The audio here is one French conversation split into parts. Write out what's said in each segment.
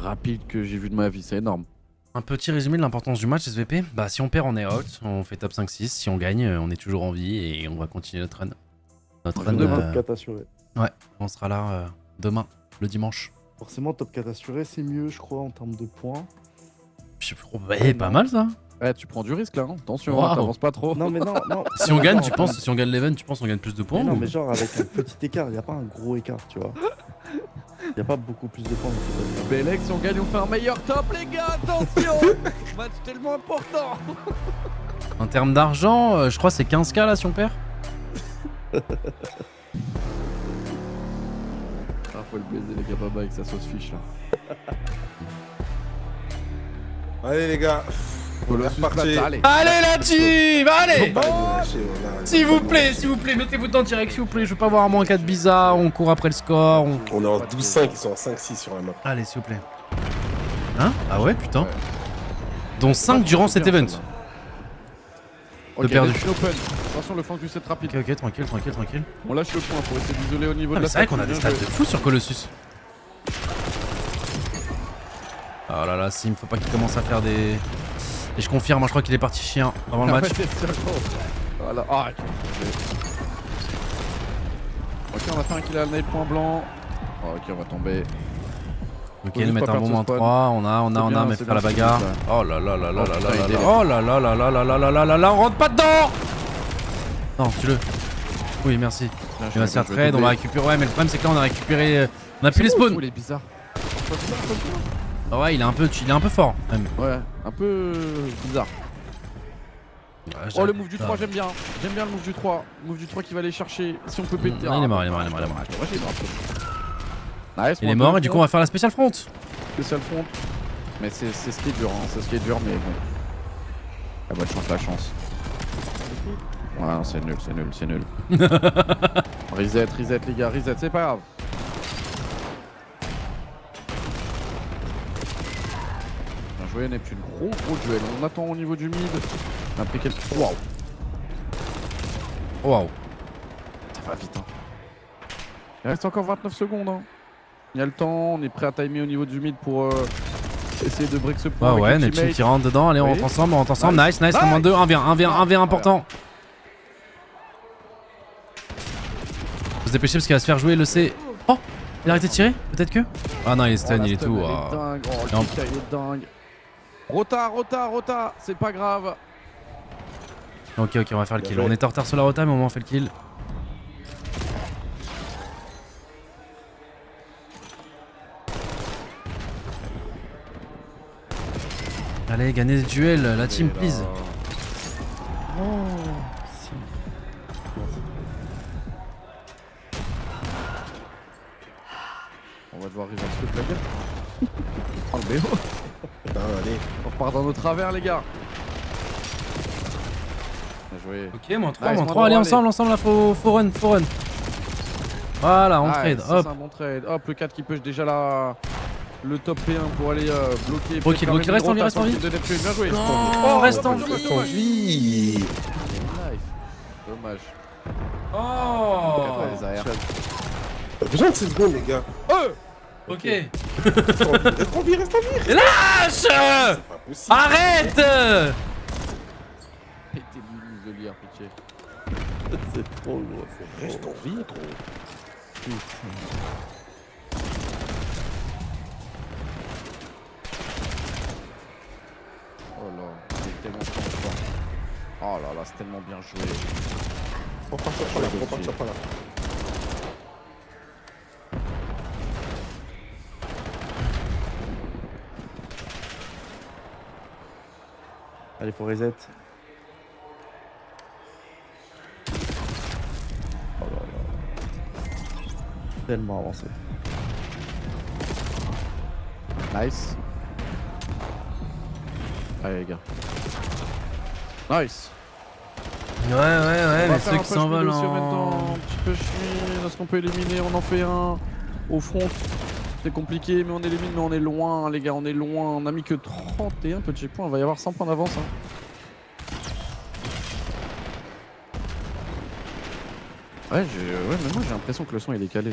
rapide que j'ai vu de ma vie, c'est énorme. Un petit résumé de l'importance du match SVP. Bah si on perd on est out, on fait top 5-6. Si on gagne on est toujours en vie et on va continuer notre run. Notre run, Top 4 assuré. ouais, on sera là demain, le dimanche. Forcément, top 4 assuré, c'est mieux, je crois, en termes de points. Ouais, pas mal ça. Ouais, tu prends du risque là, hein. Attention, Wow. hein, t'avances pas trop. Non, mais non, non. Si on gagne, tu penses, si on gagne l'event, tu penses qu'on gagne plus de points Mais non, ou- mais genre avec un petit écart, il n'y a pas un gros écart, tu vois. Il n'y a pas beaucoup plus de points. dans ce Belek, si on gagne, on fait un meilleur top, les gars, attention. Match tellement important. En termes d'argent, je crois que c'est 15K là si on perd. Ah, faut le baiser, les gars, baba, avec sa sauce fiche là. Allez les gars, Faut le repartir. allez. Allez la team, allez. Faut pas nous lâcher, on a- S'il vous plaît, mettez-vous dans le direct s'il vous plaît. Je veux pas voir un moins 4 bizarre, on court après le score. On est en 12-5, ils sont en 5-6 sur la map. Allez s'il vous plaît. Hein? Ah ouais putain. Dont 5 durant cet event. Ok, perdu. let's open. Attention, le flanc du set rapide. Ok, tranquille. On lâche le point pour essayer d'isoler au niveau Ah, de mais la c'est vrai qu'on a statue, des bien stats de joué. fou sur Colossus. Oh là là, Sim, faut pas qu'il commence à faire des... Et je confirme, hein, je crois qu'il est parti chien avant le Ah match. ouais, c'est sûr, gros. Voilà. Ah, ok, on a fait un kill à nail point blanc. Oh, ok, on va tomber. Ok, Faut nous juste mettre pas un perdre bon ce moins spawn. 3, on a, bien, mais c'est faire la bien, c'est bagarre. bien, Oh là là là là Oh, là putain, là il là délire. oh là là là là là là là là là là, on rentre pas dedans. Non, tue-le. Oui, merci. Il va se faire trade, on va récupérer. Ouais, mais le problème c'est que là on a récupéré. On a plus les spawns. Il est bizarre. Ah ouais, il est un peu fort. Même. Ouais, un peu bizarre. Ouais, Oh, le move du 3, j'aime bien. J'aime bien le move du 3. Le move du 3 qui va aller chercher. Si on peut péter. Non, il est mort. Ouais, j'ai mort. Nice, Il est mort et du coup on va faire la spéciale front. Spécial front. Mais c'est ce qui est dur, hein. C'est ce qui est dur, mais bon. La bonne chance, la chance. Ouais, non, c'est nul. Reset les gars, reset, c'est pas grave. Bien joué, Neptune, gros duel. On attend au niveau du mid. On a pris quelques. Waouh, Waouh. ça va vite, hein. Il reste encore 29 secondes, hein. Il y a le temps, on est prêt à timer au niveau du mid pour essayer de break ce point. Ah avec ouais, le Neptune teammate. qui rentre dedans. Allez, on Oui. rentre ensemble. Nice, Nice. le moins 2, 1v1 important. Faut se dépêcher parce qu'il va se faire jouer le C. Oh, il a arrêté de tirer. Peut-être que. Ah non, il est stun, la il est stun, tout. elle Ah. est dingue. Oh, le Non. kick, il est dingue. Rota, c'est pas grave. Ok, on va faire le kill. Bien joué. On était en retard sur la rota, mais au moins on fait le kill. Allez, gagnez des duels, la team, please. Oh, si. On va devoir arriver à se la gueule. Oh le BO. Putain, allez. On repart dans nos travers, les gars. Bien joué. Ok, moins 3, Nice, moins moins 3. Allez, trois, ensemble là, faut run. Voilà, on Ah, trade, c'est hop. un bon trade. Hop, le 4 qui push déjà là. Le top P1 pour aller bloquer. Gros kill, reste en vie, reste en vie. De Neptune, bien joué. Oh, reste en vie. Reste en vie. Nice. Dommage. Oh. Quatre, les arrières. T'as besoin de 6 secondes, les gars. Ok. Reste en vie, reste en vie. Lâche. C'est pas possible. Arrête. Pétez le muselier, pitié. C'est trop gros. c'est Reste trop en vie, gros. Oh là, c'est tellement fort. Oh là là, c'est tellement bien joué. Faut partir par là. Allez, faut reset. Oh là là. Tellement avancé. Nice. Allez les gars. Nice. Ouais, On va mais faire ceux un qui push s'envolent mid aussi en même temps. en... Un petit push mid. Est-ce qu'on peut éliminer? On en fait un. Au front. C'est compliqué, mais on élimine, mais on est loin, les gars. On est loin. On a mis que 31 petits points. Il va y avoir 100 points d'avance. Hein. Ouais, mais moi j'ai l'impression que le son il est calé.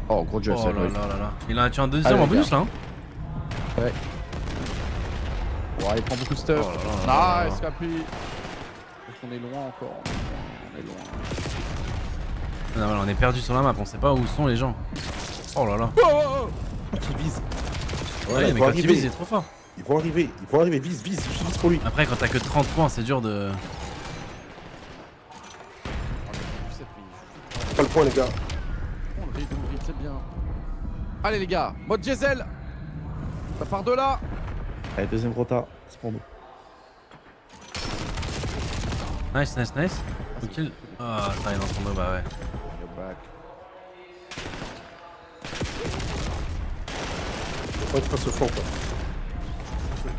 Oh, gros duel, Oh ça là doit là là là. Il en a tué un deuxième Allez, en les bonus gars. là. Hein. Ouais, il prend beaucoup de stuff. Oh là là là là. Nice, Capi. On est loin encore. On est loin. Non, voilà, on est perdu sur la map, on sait pas où sont les gens. Oh là là. Qui vise. Ouais, ils mais vont quand il arriver. vise, il est trop fort. Ils vont arriver, vise, je suis vise pour lui. Après, quand t'as que 30 points, c'est dur de. Pas le point, les gars. On le ride, c'est bien. Allez les gars, mode diesel. Ça part de là. Allez, deuxième rota, c'est pour nous. Nice, nice, nice. Tranquille. Ah, ça est dans son dos, bah ouais. Il faut qu'il fasse le flanc, quoi.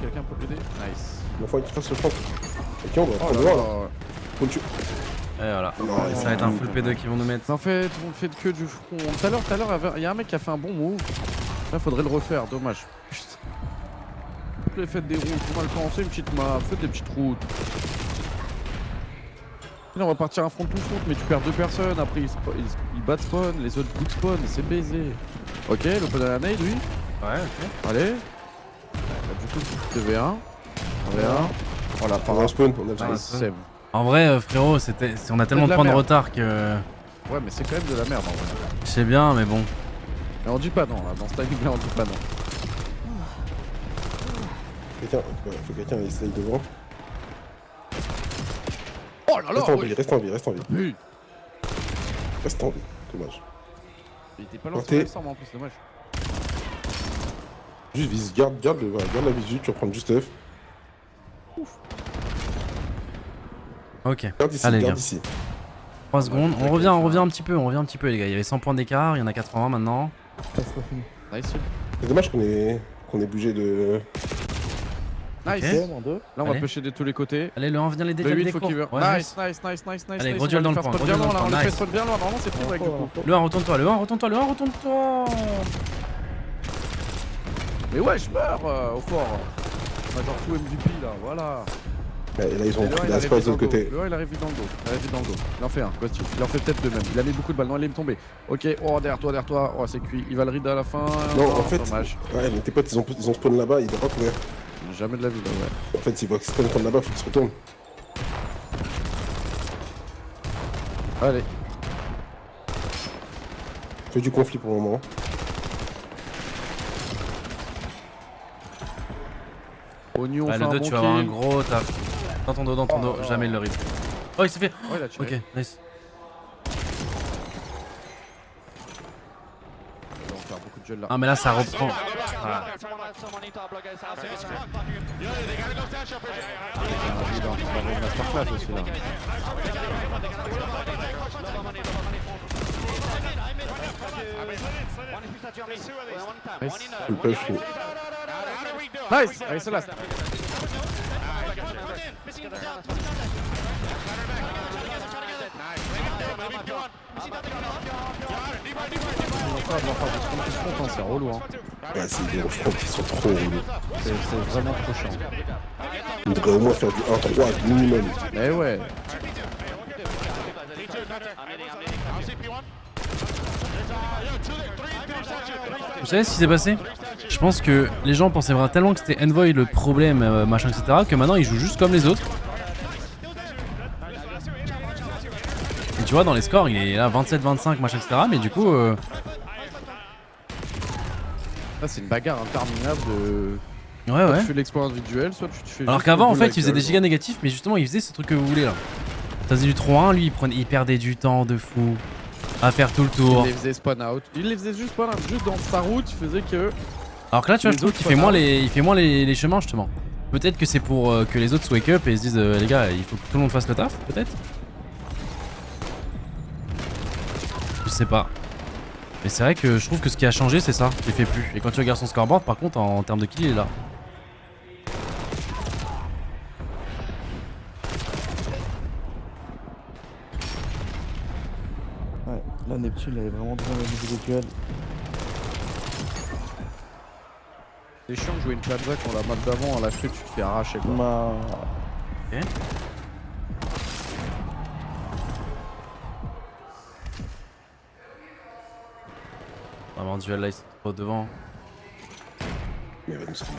Quelqu'un peut l'aider. Nice. Il faut qu'il fasse le flanc. Ok, on va Oh prendre là le là. là. Faut le tuer. Et voilà. Non, Ça va être un full P2 qui vont nous mettre. En fait, on fait que du front. Tout à l'heure, il y a un mec qui a fait un bon move. Là, faudrait le refaire, dommage. Putain. Faites des routes, faut mal penser, une petite map, faites des petites routes. Là, on va partir un front to front, mais tu perds 2 personnes, après ils battent spawn, les autres good spawn, et c'est baisé. Ok, l'open à la nade, lui. Ouais, ok. Allez. Du coup, 2v1. 1v1. Voilà, On a un spawn, on a déjà Ah, un ça. save. En vrai, frérot, on a tellement de de la points de merde. retard que. Ouais, mais c'est quand même de la merde en vrai. Je sais bien, mais bon. Mais on dit pas non, là. Dans ce timing là, on dit pas non. Faut quelqu'un essaye devant. Oh là là. Reste en ouais. vie, reste en vie, reste en vie. Oui. Reste en vie. Dommage. Il était pas lancé Portez. ensemble en plus, dommage. Juste vise, garde la visu, tu reprends du stuff. Ok. Garde ici, Allez, les garde gars. ici. 3 secondes. On revient un petit peu, les gars. Il y avait 100 points d'écart, il y en a 80 maintenant. Ah, c'est pas fini. Nice. C'est dommage qu'on ait bougé de. Nice. Ok. Deuxième en deux. Là, on va Allez. pusher de tous les côtés. Allez, le 1 vient l'aider, Le déjà 8, le faut déco. qu'il veut. Ouais, Nice, nice, nice, nice, nice. Allez, nice. gros On duel va dans lui le faire point, spot gros bien duel loin, dans là. le On point, lui fait nice. spot bien loin. Normalement, c'est fou avec du coup. Le 1, retourne-toi, retourne-toi. Mais ouais, je meurs au fort. On a genre tout MVP là, voilà. Et là, ils ont Et le 1, pris il la arrive space de dans l'autre le dos. côté. Le 1, il arrive dans le dos. Il en fait un, Ghost. Il en fait peut-être 2 même. Il a mis beaucoup de balles. Non, il est tombé. Ok, oh, derrière toi. Oh, c'est cuit. Il va le read à la fin. Non, Oh, en fait, dommage. ouais, mais tes potes, ils ont spawn là-bas, ils doivent pas courir. Jamais de la vie là, ouais. En fait, s'ils voient qu'ils spawn là-bas, faut qu'ils se retournent. Allez. Fais du conflit pour le moment. Oignon, Ah, fait le un 2, bon tu vas avoir un kill. gros taf. Dans ton dos, Oh là là. jamais il le rip. Oh, il s'est fait. Oh, il a tiré. Ok, nice. On va faire beaucoup de duels là. Ah, mais là, ça reprend. Ah. Il est dans le masterclass aussi là. Nice. Ils peuvent finir. Nice. Allez, c'est last. C'est relou hein. Ouais, c'est des refronts qui sont trop relous. C'est vraiment trop chiant. On devrait au moins faire du 1-3 minimum. Mais ouais. Vous savez ce qui s'est passé? Je pense que les gens pensaient vraiment tellement que c'était Envoy le problème, machin, etc., que maintenant ils jouent juste comme les autres. Et tu vois, dans les scores, il est là 27-25, machin, etc., mais du coup. Là, c'est une bagarre interminable de. Ouais, ouais. Tu fais l'exploit individuel, soit tu te fais. Alors juste qu'avant, en rouler fait, la il faisait des gueule, gigas négatifs, mais justement, il faisait ce truc que vous voulez là. Ça faisait du 3-1, lui, il perdait du temps de fou à faire tout le tour. Il les faisait spawn out. Il les faisait juste spawn out. Juste dans sa route, il faisait que. Alors que là, tu vois, les je trouve autres qu'il fait spawn moins out. il fait moins les chemins, justement. Peut-être que c'est pour que les autres se wake up et se disent, les gars, il faut que tout le monde fasse le taf, peut-être. Je sais pas. Mais c'est vrai que je trouve que ce qui a changé, c'est ça. Il fait plus. Et quand tu regardes son scoreboard, par contre, en termes de kill, il est là. Ouais, là Neptune il avait vraiment bien au niveau des duels. C'est chiant de jouer une plaza quand la map d'avant, à la chute, tu te fais arracher quoi. Ma... va en duel là, ils sont trop devant. Mais il va nous sortir.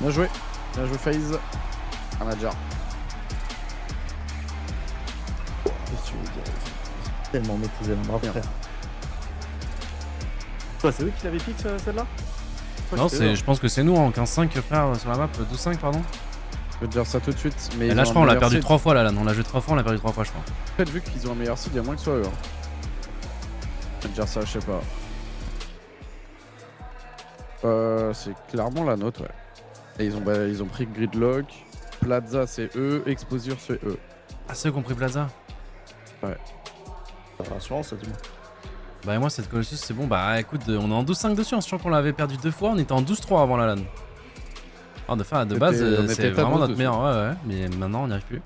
Bien joué FaZe. Un Nadjar. Qu'est-ce que tu veux dire? Tellement maîtrisé la map, frère. Toi, c'est eux qui l'avaient pique celle-là? Non, je pense que c'est nous en 15-5 frère sur la map, 12-5 pardon. Je peux te dire ça tout de suite. Mais Et là je crois on l'a perdu 3 fois là, on l'a joué 3 fois, on l'a perdu 3 fois je crois. Peut-être vu qu'ils ont un meilleur seed, il y a moins que ce soit eux. Je peux te dire ça, je sais pas. C'est clairement la nôtre, ouais. Et ils ont pris Gridlock, Plaza c'est eux, Exposure c'est eux. Ah c'est eux qui ont pris Plaza? Ouais. Rassurant ça, du moins. Bah et moi cette Colossus c'est bon, bah écoute on est en 12-5 dessus, en sachant qu'on l'avait perdu 2 fois, on était en 12-3 avant la LAN. Alors de base on c'est était vraiment notre dessus. meilleur, ouais, mais maintenant on n'y arrive plus.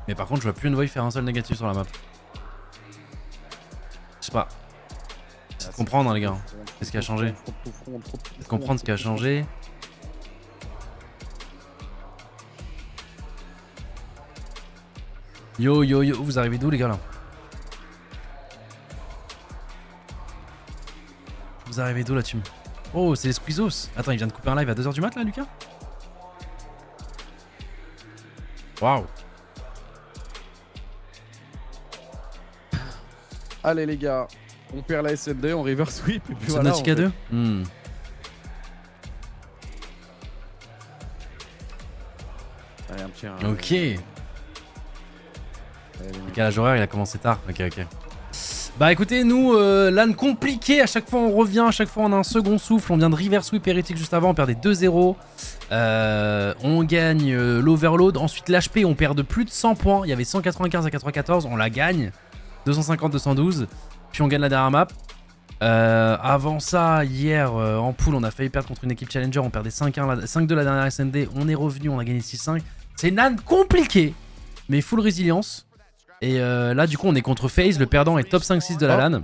Mais par contre je vois plus Envoy faire un seul négatif sur la map. Je sais pas. C'est de comprendre hein, les gars, qu'est-ce qui a changé? C'est de comprendre ce qui a changé. Yo, vous arrivez d'où les gars là? Vous arrivez d'où la team? Oh, c'est les Squeezos. Attends, il vient de couper un live à 2h du mat là, Lucas? Waouh. Allez les gars, on perd la SND, on reverse sweep et puis C'est voilà. Nautica 2 Allez, un petit. Ok. Allez, Le calage horaire il a commencé tard. Ok. Bah écoutez, nous, LAN compliqué, à chaque fois on revient, à chaque fois on a un second souffle, on vient de river sweep Hérétique juste avant, on perdait 2-0. On gagne l'overload, ensuite l'HP on perd de plus de 100 points, il y avait 195 à 94, on la gagne, 250-212, puis on gagne la dernière map. Avant ça, hier en pool on a failli perdre contre une équipe challenger, on perdait 5-1, 5-2 la dernière SND, on est revenu, on a gagné 6-5. C'est une LAN compliqué, mais full résilience. Et là du coup on est contre FaZe, le perdant est top 5-6 de la LAN.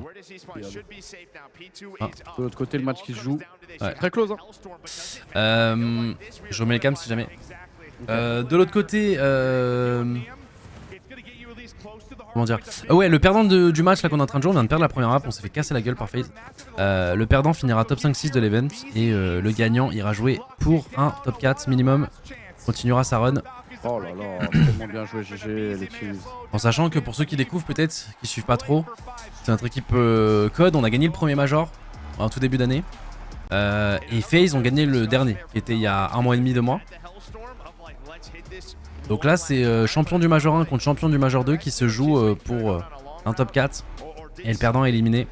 Ah, de l'autre côté, le match qui se joue. Ouais. Très close. Hein. Je remets les cams si jamais. De l'autre côté, comment dire, ouais, le perdant du match là qu'on est en train de jouer, on vient de perdre la première map, on s'est fait casser la gueule par FaZe. Le perdant finira top 5-6 de l'event et le gagnant ira jouer pour un top 4 minimum, continuera sa run. Oh là là, tellement bien joué GG, les Cheese. En sachant que pour ceux qui découvrent peut-être, qui suivent pas trop, c'est notre équipe Code, on a gagné le premier major en tout début d'année. Et FaZe ont gagné le dernier, qui était il y a 1 mois et demi, 2 mois. Donc là c'est champion du major 1 contre champion du major 2 qui se joue pour un top 4. Et le perdant est éliminé.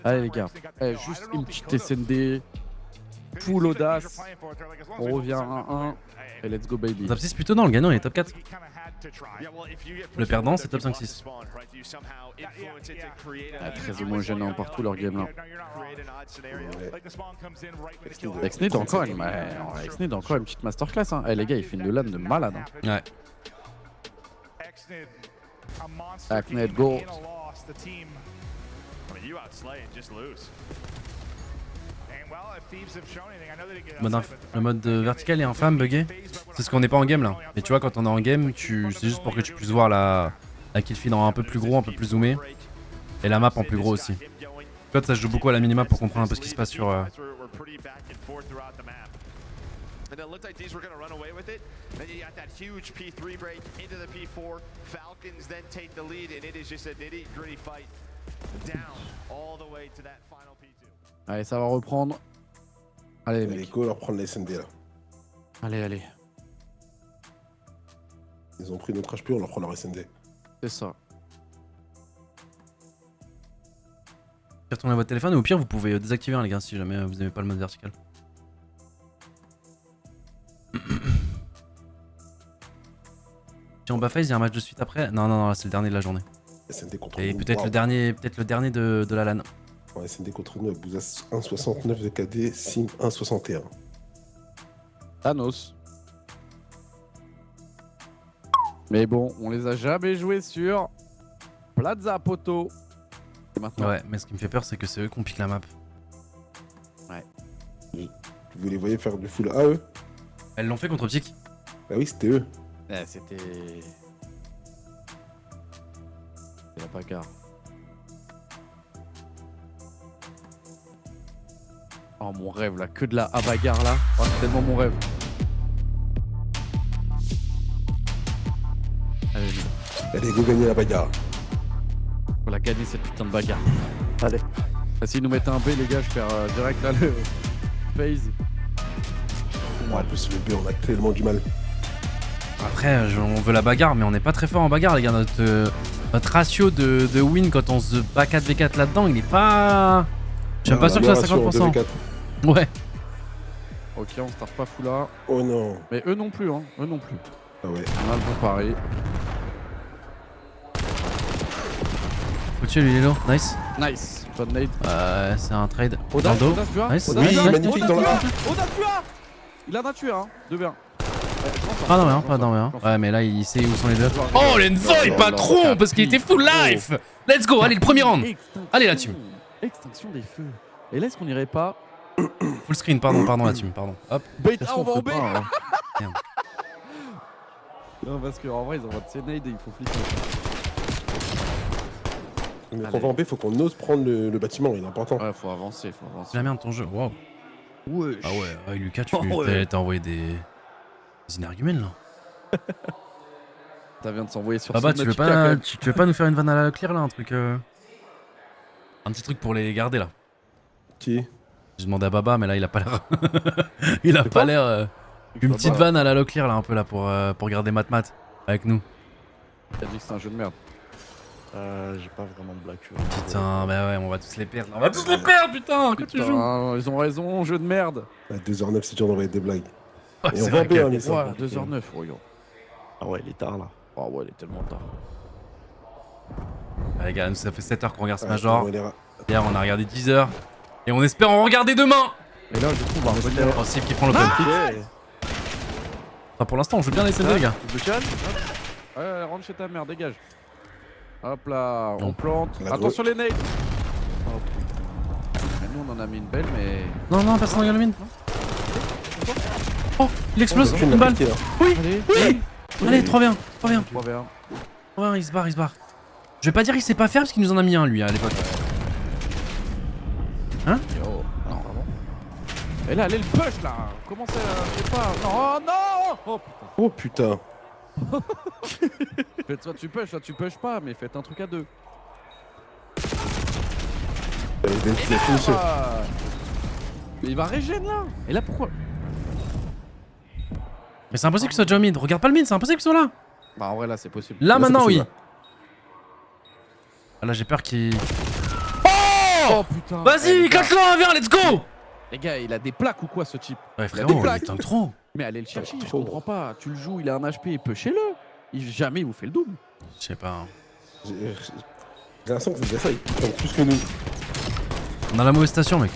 Allez les gars, juste une petite SND, full audace, on revient à 1-1 et let's go baby. Top 6 plutôt non, le gagnant il est top 4. Le perdant c'est top 5-6. Très homogène hein, partout leur game là. Ouais. Exnid encore, Exnid encore une petite masterclass hein. Les gars il fait une LAN de malade hein. Ouais. Exnid go. Le mode vertical est infâme, bugué. C'est ce qu'on n'est pas en game là. Mais tu vois quand on est en game, c'est juste pour que tu puisses voir la kill feed en un peu plus gros, un peu plus zoomé. Et la map en plus gros aussi. Code ça se joue beaucoup à la minimap pour comprendre un peu ce qui se passe sur... Allez ça va reprendre. Allez Les mec. go leur prendre la SND là. Allez. Ils ont pris notre HP, on leur prend leur SND. C'est ça. Retournez à votre téléphone et au pire vous pouvez désactiver hein, les gars si jamais vous n'aimez pas le mode vertical. Si on bat FaZe, il y a un match de suite après. Non, là c'est le dernier de la journée. SND contre Et nous. peut-être Wow. le dernier de la LAN. Ouais, SND contre nous, Bouzas 1,69 de KD, Sim 1,61. Thanos. Mais bon, on les a jamais joués sur Plaza Poto. Et maintenant, Ouais, mais ce qui me fait peur, c'est que c'est eux qu'on pique la map. Vous les voyez faire du full A, eux? Elles l'ont fait contre Optic. Ah oui, c'était eux. c'était la bagarre. Oh mon rêve là, que de la bagarre là. Oh, c'est tellement mon rêve. Allez, Allez, go gagner la bagarre. on a gagné cette putain de bagarre. Allez. Ah, s'ils nous mettent un B, les gars, je perds direct là le phase. En plus, le B, on a tellement du mal. Après, on veut la bagarre, mais on n'est pas très fort en bagarre, les gars. Notre ratio de win quand on se bat 4v4 là-dedans, il est pas. Je suis même pas sûr que ce soit 50%. Ouais. Ok, on start pas full A. Oh non. Mais eux non plus, hein. Eux non plus. Ah ouais. On a le bon pari. Faut tuer lui, Lelo. Nice. Nice. Bonne nade. C'est un trade. Audace, Dans le dos. Audace, tu as Nice. Audace, Oui, Audace, magnifique dans le A. Audace, tu as Il en a tué, hein. 2v1. Pas dans rien, pas dans rien. Ouais, mais là, il sait où sont les deux. Oh, l'Enzo est patron parce qu'il était full life. Let's go, allez, le premier round. Allez, la team. Extinction des feux. Et là, est-ce qu'on irait pas Full screen, pardon, la team, pardon. Hop. Bêta, on va en B. hein. Merde. Non, parce qu'en vrai, ils envoient de ces nades et il faut flipper. Mais Allez. quand on va en B, faut qu'on ose prendre le bâtiment, il est important. Ouais, faut avancer, faut C'est avancer. la merde ton jeu, waouh. Ouais. Ah ouais, Lucas, tu Oh ouais. t'as envoyé des énergumènes là. Ça vient de s'envoyer sur Baba, son tu veux Nautica, quand pas, même. tu veux pas nous faire une vanne à la clear là, un truc. Un petit truc pour les garder là. Qui? J'ai demandé à Baba, mais là il a pas l'air. Il a pas l'air. Une petite vanne à la Locklear là, un peu là pour garder Mat avec nous. Il a dit que c'est un jeu de merde. J'ai pas vraiment de blague. tu vois. Putain, bah ouais, on va tous les perdre là. On va tous les perdre, putain, quand tu joues. Putain, ils ont raison, jeu de merde. À 2h09, c'est dur d'envoyer des blagues. Ouais, Et c'est on va en vrai B, que- hein, mais ça. Ouais, 2h09, regarde. Ah ouais, il est tard là. Oh ouais, il est tellement tard. Ah, les gars, nous ça fait 7 heures qu'on regarde ce Ouais, Major. on va les ra- Hier on a regardé 10 heures. Et on espère en regarder demain. Et là, je trouve un bonheur. Oh, Steve qui prend l'open. Enfin, pour l'instant, on joue bien les SND, les gars. Je challenge. Ouais, rentre chez ta mère, dégage. Hop là, on Non. plante. La Attention les nades. Oh putain. Mais nous, on en a mis une belle, mais. Non, non, personne regarde le mine. Oh, il explose. Aucune Une l'a balle. piqué, là. Oui, Allez, oui. Allez, 3v1. 3v1. 3v1. 3v1, il se barre, il se barre. Je vais pas dire qu'il sait pas faire parce qu'il nous en a mis un, lui, à l'époque. Yo. Non, vraiment. Et là, allez, le push là. Comment ça. Je sais pas. Non, oh, non. Oh putain. Oh putain. Soit tu pushes pas, mais faites un truc à deux. Il a fini Ah. Mais il va régène là. Et là, pourquoi? Mais c'est impossible qu'il soit déjà au mid. Regarde pas le mid, c'est impossible qu'il soit là. Bah, en vrai, là, c'est possible. Là, c'est maintenant, oui. possible, Ah, là, j'ai peur qu'il. Oh putain. Eh, Vas-y, les gars. 4-1, viens, let's go. Les gars, il a des plaques ou quoi ce type? Ouais, des frérot, il plaques. tank trop. Mais allez le chercher, je trop. comprends pas. Tu le joues, il a un HP, pushez-le. Jamais il vous fait le double. Je sais pas. Hein. J'ai l'impression que c'est déjà ça, il tank plus que nous. On a la mauvaise station, mec.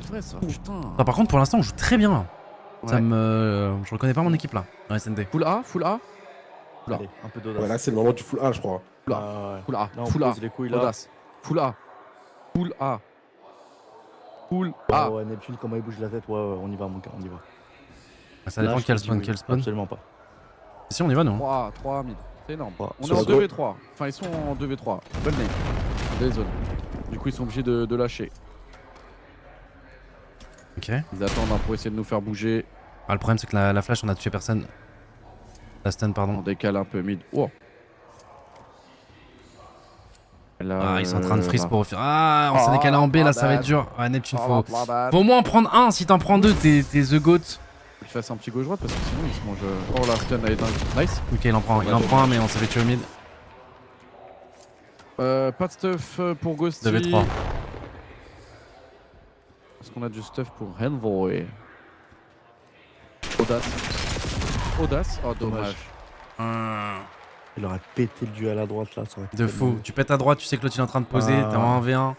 C'est vrai ça, putain. Non, par contre, pour l'instant, on joue très bien. Là. Ça Ouais. me. Je reconnais pas mon équipe là, en SND. Full A, full A. Là. Allez, un peu d'audace. Voilà, c'est le moment du full A, je crois. Full A, Ah, ouais. full A, Là, on full A. pose les couilles là. Audace. Full A. Full A. Full Ah A. ouais, Neptune, comment il bouge la tête, ouais, on y va, mon gars, on y va. Ça Là, dépend je quel te dis spawn, oui. quel spawn. Absolument pas. Si, on y va, nous. 3 mid. C'est énorme. Ouais. On est Sur en la droite. 2v3. Enfin, ils sont en 2v3. Bonne name. Des zones. Du coup, ils sont obligés de lâcher. Ok. Ils attendent hein, pour essayer de nous faire bouger. Ah, le problème, c'est que la flash, on a tué personne. La stun, On pardon. décale un peu mid. Oh. Là, Ah, ils sont en train de freeze là. pour refaire. Ah, on s'est Oh, décalé en B, là, ça va être bad. dur. Ah, Neptune, Oh, faut. la bad. Faut au moins en prendre un. Si t'en prends deux, t'es The Goat. Il fasse un petit gauche-droite parce que sinon il se mange. Oh la stun elle est dingue. Nice. Ok, il en prend un, mais on s'est fait tuer au mid. Pas de stuff pour Ghosty. 2v3. Est-ce qu'on a du stuff pour Envoy? Audace. Audace. Oh dommage. Il aurait pété le duel à droite là, ça aurait été De tellement- fou. Tu pètes à droite, tu sais que l'autre il est en train de poser, Ah. t'es en 1v1.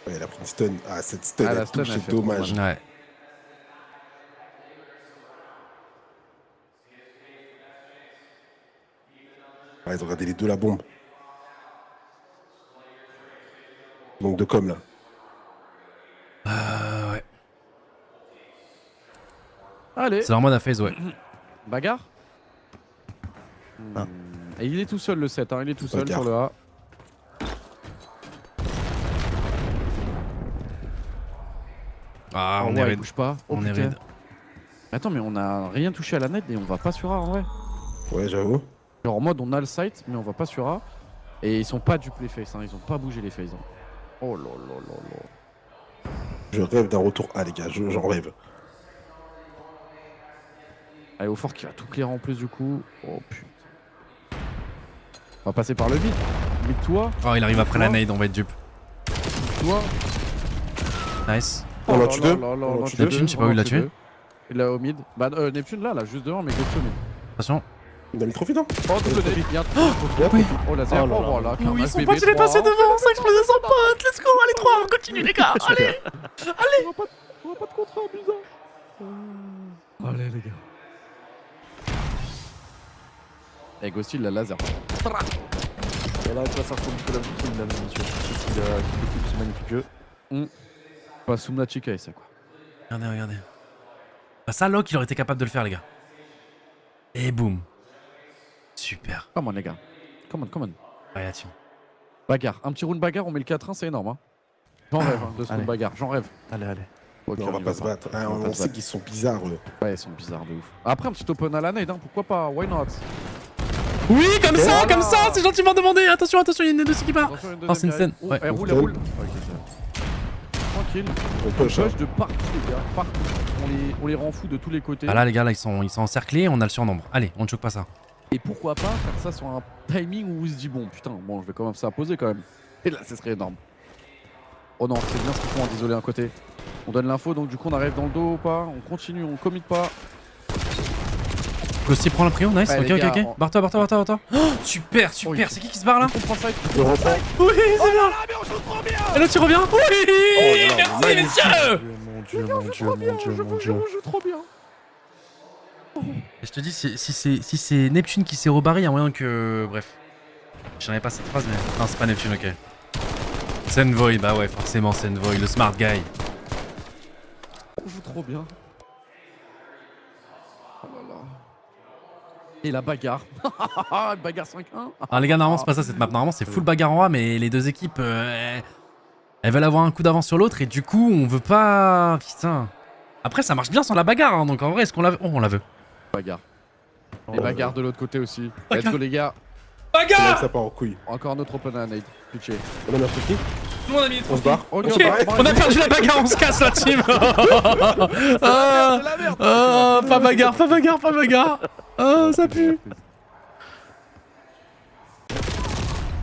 Ouais, il a pris une stun. Ah, cette stun, Ah, la elle stun, touche, elle c'est fait trop dommage. Ouais. Ah, ils ont regardé les deux la bombe. Manque de com là. Ouais. Allez, C'est leur mode à phase, ouais. bagarre. Ah. Et il est tout seul le 7, hein. Il est tout seul Bagarre. sur le A. Ah, Oh, on ouais, est il raid. bouge pas. Oh, On est putain. raid. Attends, mais on a rien touché à la net et on va pas sur A en vrai. Ouais, j'avoue. Genre en mode on a le site, mais on va pas sur A. Et ils sont pas du play face, hein. Ils ont pas bougé les phases. Hein. Oh là là là là. Je rêve d'un retour A, les gars. J'en rêve. Allez, au fort qui va tout clear en plus du coup. Oh putain. On va passer par le mid. Mid toi, Oh, il arrive après la nade, on va être dupe. toi. Nice. On l'a là tué là deux. là là, On l'a on l'a tué tué Neptune, deux, je sais pas où il l'a on l'a tué tué. deux. Il est au mid. Bah Neptune là, juste devant, mais Ghost au mid. Attention. Il a mis trop vite, hein. Oh désolé, il y a un Oui. Oh laser, Oh là oh là. voilà. Oui, ils sont bébé, pas, il est passé 3. devant, ça explosait son pote. Let's go, allez 3, on continue les gars. Allez. On va pas de contrat amusant. Allez les gars. Eh Ghost il a laser. Voilà à quoi ça ressemble Call of Duty, mesdames et messieurs. Ceux qui découvrent ce magnifique jeu. Pas Sumna Chikai ça quoi. Regardez, regardez. Bah ça, Locke, il aurait été capable de le faire, les gars. Et boum. Super. Come on les gars. Come on. Allez, team. Bagarre. Un petit round bagarre, on met le 4-1, c'est énorme. Hein. J'en rêve hein, de ce round Allez. bagarre, j'en rêve. Allez. Ok, Non, on va y pas se battre. Ah, On va on pas se sait battre. qu'ils sont bizarres, eux. Ouais, ils sont bizarres de ouf. Après, un petit open à la nade, hein, pourquoi pas? Why not? Oui, comme ça, Voilà. comme ça, c'est gentiment demandé. Attention, attention, il y a une deux qui part. Attention, une Oh, c'est une deuxième scène. qui Ouais. arrive. Oh, elle roule, elle roule. Ok, c'est bon. Tranquille. On On push, hein. push de partout, les gars. Partout. On les rend fous de tous les côtés. Ah là, les gars, là, ils sont encerclés, on a le surnombre. Allez, on ne choque pas ça. Et pourquoi pas faire ça sur un timing où on se dit, bon, putain, bon, je vais quand même s'imposer quand même. Et là, ce serait énorme. Oh non, c'est bien ce qu'ils font, hein, désolé, un côté. On donne l'info, donc du coup, on arrive dans le dos ou pas? On continue, on commit pas. Ghosty prend la prio, nice. Ouais, Ok, les ok, gars, ok. on- Barre-toi, barre-toi, barre-toi. Oh, super, Oh, super. C'est qui se barre là? On prend ça. Je reprends. Oui, c'est bien. Ah, mais on joue trop bien! Et l'autre, il revient. Oui, non, merci, magnifique. messieurs. Mon dieu, mon dieu, mon dieu, mon dieu. On joue trop bien. Et je te dis, si c'est Neptune qui s'est rebarré, il y a moyen que. Bref. Je n'avais pas cette phrase, mais. Non, c'est pas Neptune, ok. C'est Envoy, bah ouais, forcément, c'est Envoy, le smart guy. On joue trop bien. Oh là là. Et la bagarre. Bagarre 5-1. Alors, les gars, normalement, c'est pas ça cette map. Normalement, c'est full bagarre en A, mais les deux équipes. Elles veulent avoir un coup d'avance sur l'autre, et du coup, on veut pas. Putain. Après, ça marche bien sans la bagarre, hein, donc en vrai, est-ce qu'on la veut? Oh, on la veut. Bagarre. Et bagarre de l'autre côté aussi. Bagarre. Let's go les gars. C'est là que Bagarre! ça part en couille. Encore notre open à Nade. Pitché. On a notre équipe. Tout le monde a mis les On se trophies. barre. Ok, On se Ok, barre. on a perdu la bagarre, on se casse la team. Ah, la merde. ah, pas bagarre, pas bagarre, pas bagarre. Ah, ça pue.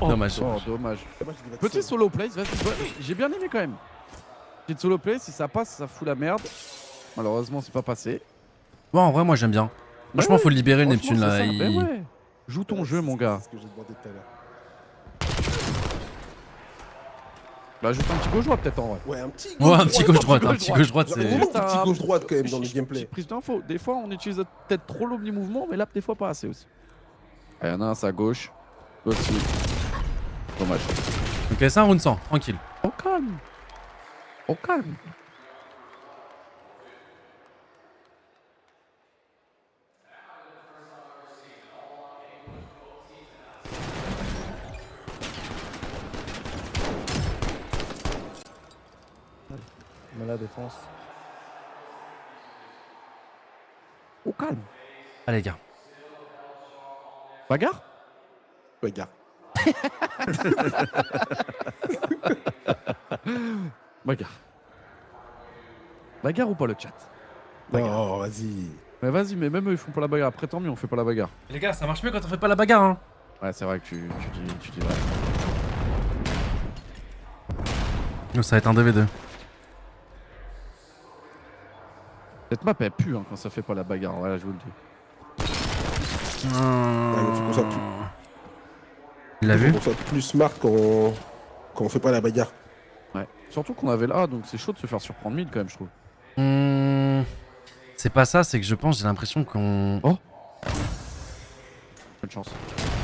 Dommage. Oh, dommage. Petit solo play, vas-y. J'ai bien aimé quand même. Petit solo play, si ça passe, ça fout la merde. Malheureusement, c'est pas passé. Bon, en vrai, moi j'aime bien. Franchement, faut le libérer le Neptune Franchement, là. c'est ça. il- Ben ouais. Joue ton jeu, mon gars. C'est ce que j'ai demandé tout à l'heure. Bah, juste un petit gauche droit peut-être en vrai. Ouais, un petit Ouais, un petit gauche-droite, un gauche petit droite. gauche-droite, Genre, c'est. vraiment un petit gauche-droite quand même dans le Petite gameplay. prise d'info. Des fois, on utilise peut-être trop l'omni-mouvement, mais là, des fois, pas assez aussi. Il y en a un à sa gauche. L'autre aussi. Dommage. Ok, c'est un round 100, tranquille. Au calme. Au calme. Mais la défense. Au calme. Allez, les gars. Bagarre. Regarde. Bagarre. Bagarre ou pas le chat? Non, vas-y. Mais vas-y, mais même eux ils font pas la bagarre. Après tant mieux, on fait pas la bagarre. Les gars, ça marche mieux quand on fait pas la bagarre, hein. Ouais, c'est vrai que tu dis vrai. Nous, ça va être un 2v2. Cette map elle pue hein, quand ça fait pas la bagarre. Voilà, je vous le dis. il faut qu'on soit plus- Il l'a vu? On soit plus smart quand on fait pas la bagarre. Ouais. Surtout qu'on avait là, donc c'est chaud de se faire surprendre mid quand même, je trouve. C'est pas ça, c'est que je pense, j'ai l'impression qu'on... Oh. Bonne chance.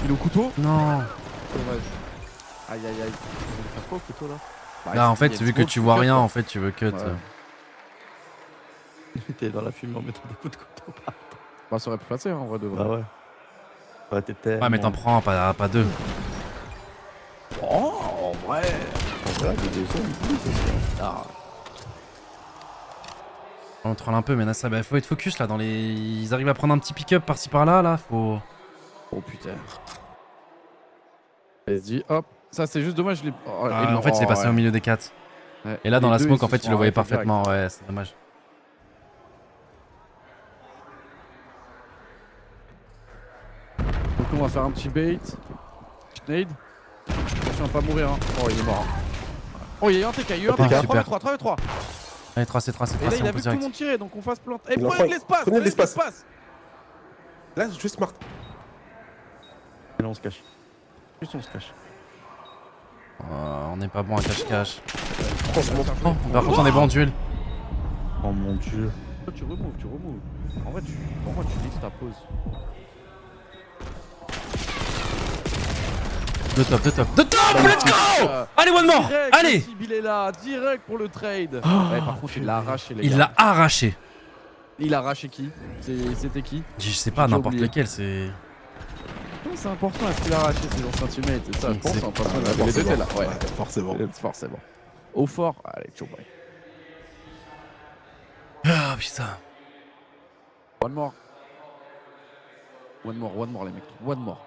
Il est au couteau. Non. Dommage. Aïe aïe aïe. On va faire quoi au couteau là? Bah, Là, en il fait, y a vu une que smoke, tu vois cut, rien, quoi. en fait, tu veux cut. Ouais. T'es dans la fumée en mettant des coups de couteau. Bah, ça aurait pu passer, hein, en vrai de vrai. Bah ouais. Ouais, t'es tellement... Ouais, mais t'en prends pas deux. Oh, en vrai. Ouais, des deuxièmes, oui, c'est sûr. Ah. On troll un peu, mais là, ça, bah, faut être focus là. Dans les... Ils arrivent à prendre un petit pick-up par-ci par-là, là. Faut. Oh putain. Vas-y, hop. Ça, c'est juste dommage. En fait, il est passé au milieu des 4. Ouais. Et là, dans Les la deux, smoke, ils en se fait, sont il le voyait arrêtés parfaitement. Ouais, c'est dommage. Donc, on va faire un petit bait. Nade. Attention à pas mourir. Hein. Oh, il est mort. Oh, il y a eu un TK. Il y a eu un Ah, TK. super. 3v3, 3v3. Allez, 3, c'est 3, c'est Et 3, là, c'est il on a peut vu tout le direct. monde tirer, donc on fasse plante. Eh, Il en prenez de faut- l'espace. prenez de l'espace. Là, je suis smart. Et là, on se cache. Juste, on se cache. On n'est pas bon à cache-cache. Franchement. Oh, par contre, on est bon en duel. Oh mon dieu. Tu removes, tu removes. En vrai, pour moi, tu dis ta pause. De top, let's go. Allez, one more. Direct, Allez. Sib, il est là, direct pour le trade. Ouais, par contre, il l'a arraché, les Il gars. l'a arraché. Il a arraché qui? C'était qui? Je sais pas, J'ai n'importe oublié. lequel, c'est... Non, c'est important, est-ce qu'il a arraché ses anciens teammates? C'est ça, je pense. C'est- En passant, il avait les deux Forcément. là. Ouais, Forcément. forcément. Au fort, allez, ciao, bye. Ah, putain. One more. One more, les mecs. One more.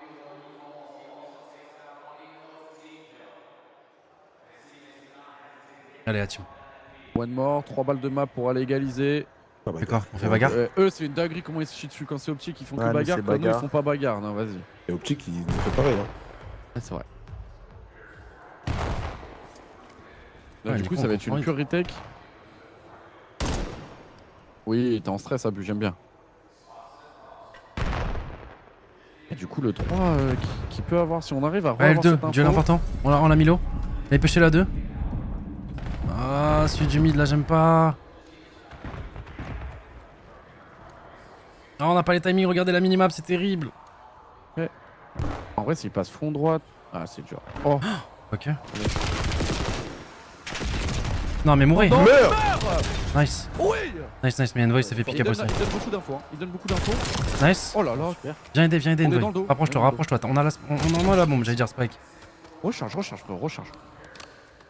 Allez, Atum. One more, 3 balles de map pour aller égaliser. Ah bah, D'accord, on fait bagarre. Eux, c'est une dinguerie comment ils se chient dessus quand c'est optique. Ils font Ouais, que mais bagarre. c'est Quand nous, ils bagarre. font pas bagarre. Non, vas-y. Et Optique, il nous fait pareil. Hein. Ouais, c'est vrai. Là, Ouais, du du coup, coup, ça on va être une comprend. pure retake. Oui, t'es en stress, Abu, j'aime bien. Et du coup, le 3 qui peut avoir, si on arrive à Ouais, le revoir 2, cette duel info. important. On l'a mis low. Il a pêché la 2. Ah, celui du mid, là, j'aime pas. Ah, on n'a pas les timings, regardez la minimap, c'est terrible. En vrai, s'il passe front droite. Ah, c'est dur. Oh, Ok. Non, mais mourrez. Non. Meurs. Nice. oui. Nice, mais Envoy s'est fait Il pick up donne, aussi. il donne beaucoup d'infos. Hein. Il donne beaucoup d'infos. Nice. Oh là là. Viens aider, On est dans le Envoy. dos. Rapproche-toi, On est dans le rapproche-toi. On a la bombe, j'allais dire Spike. Recharge, frère, recharge.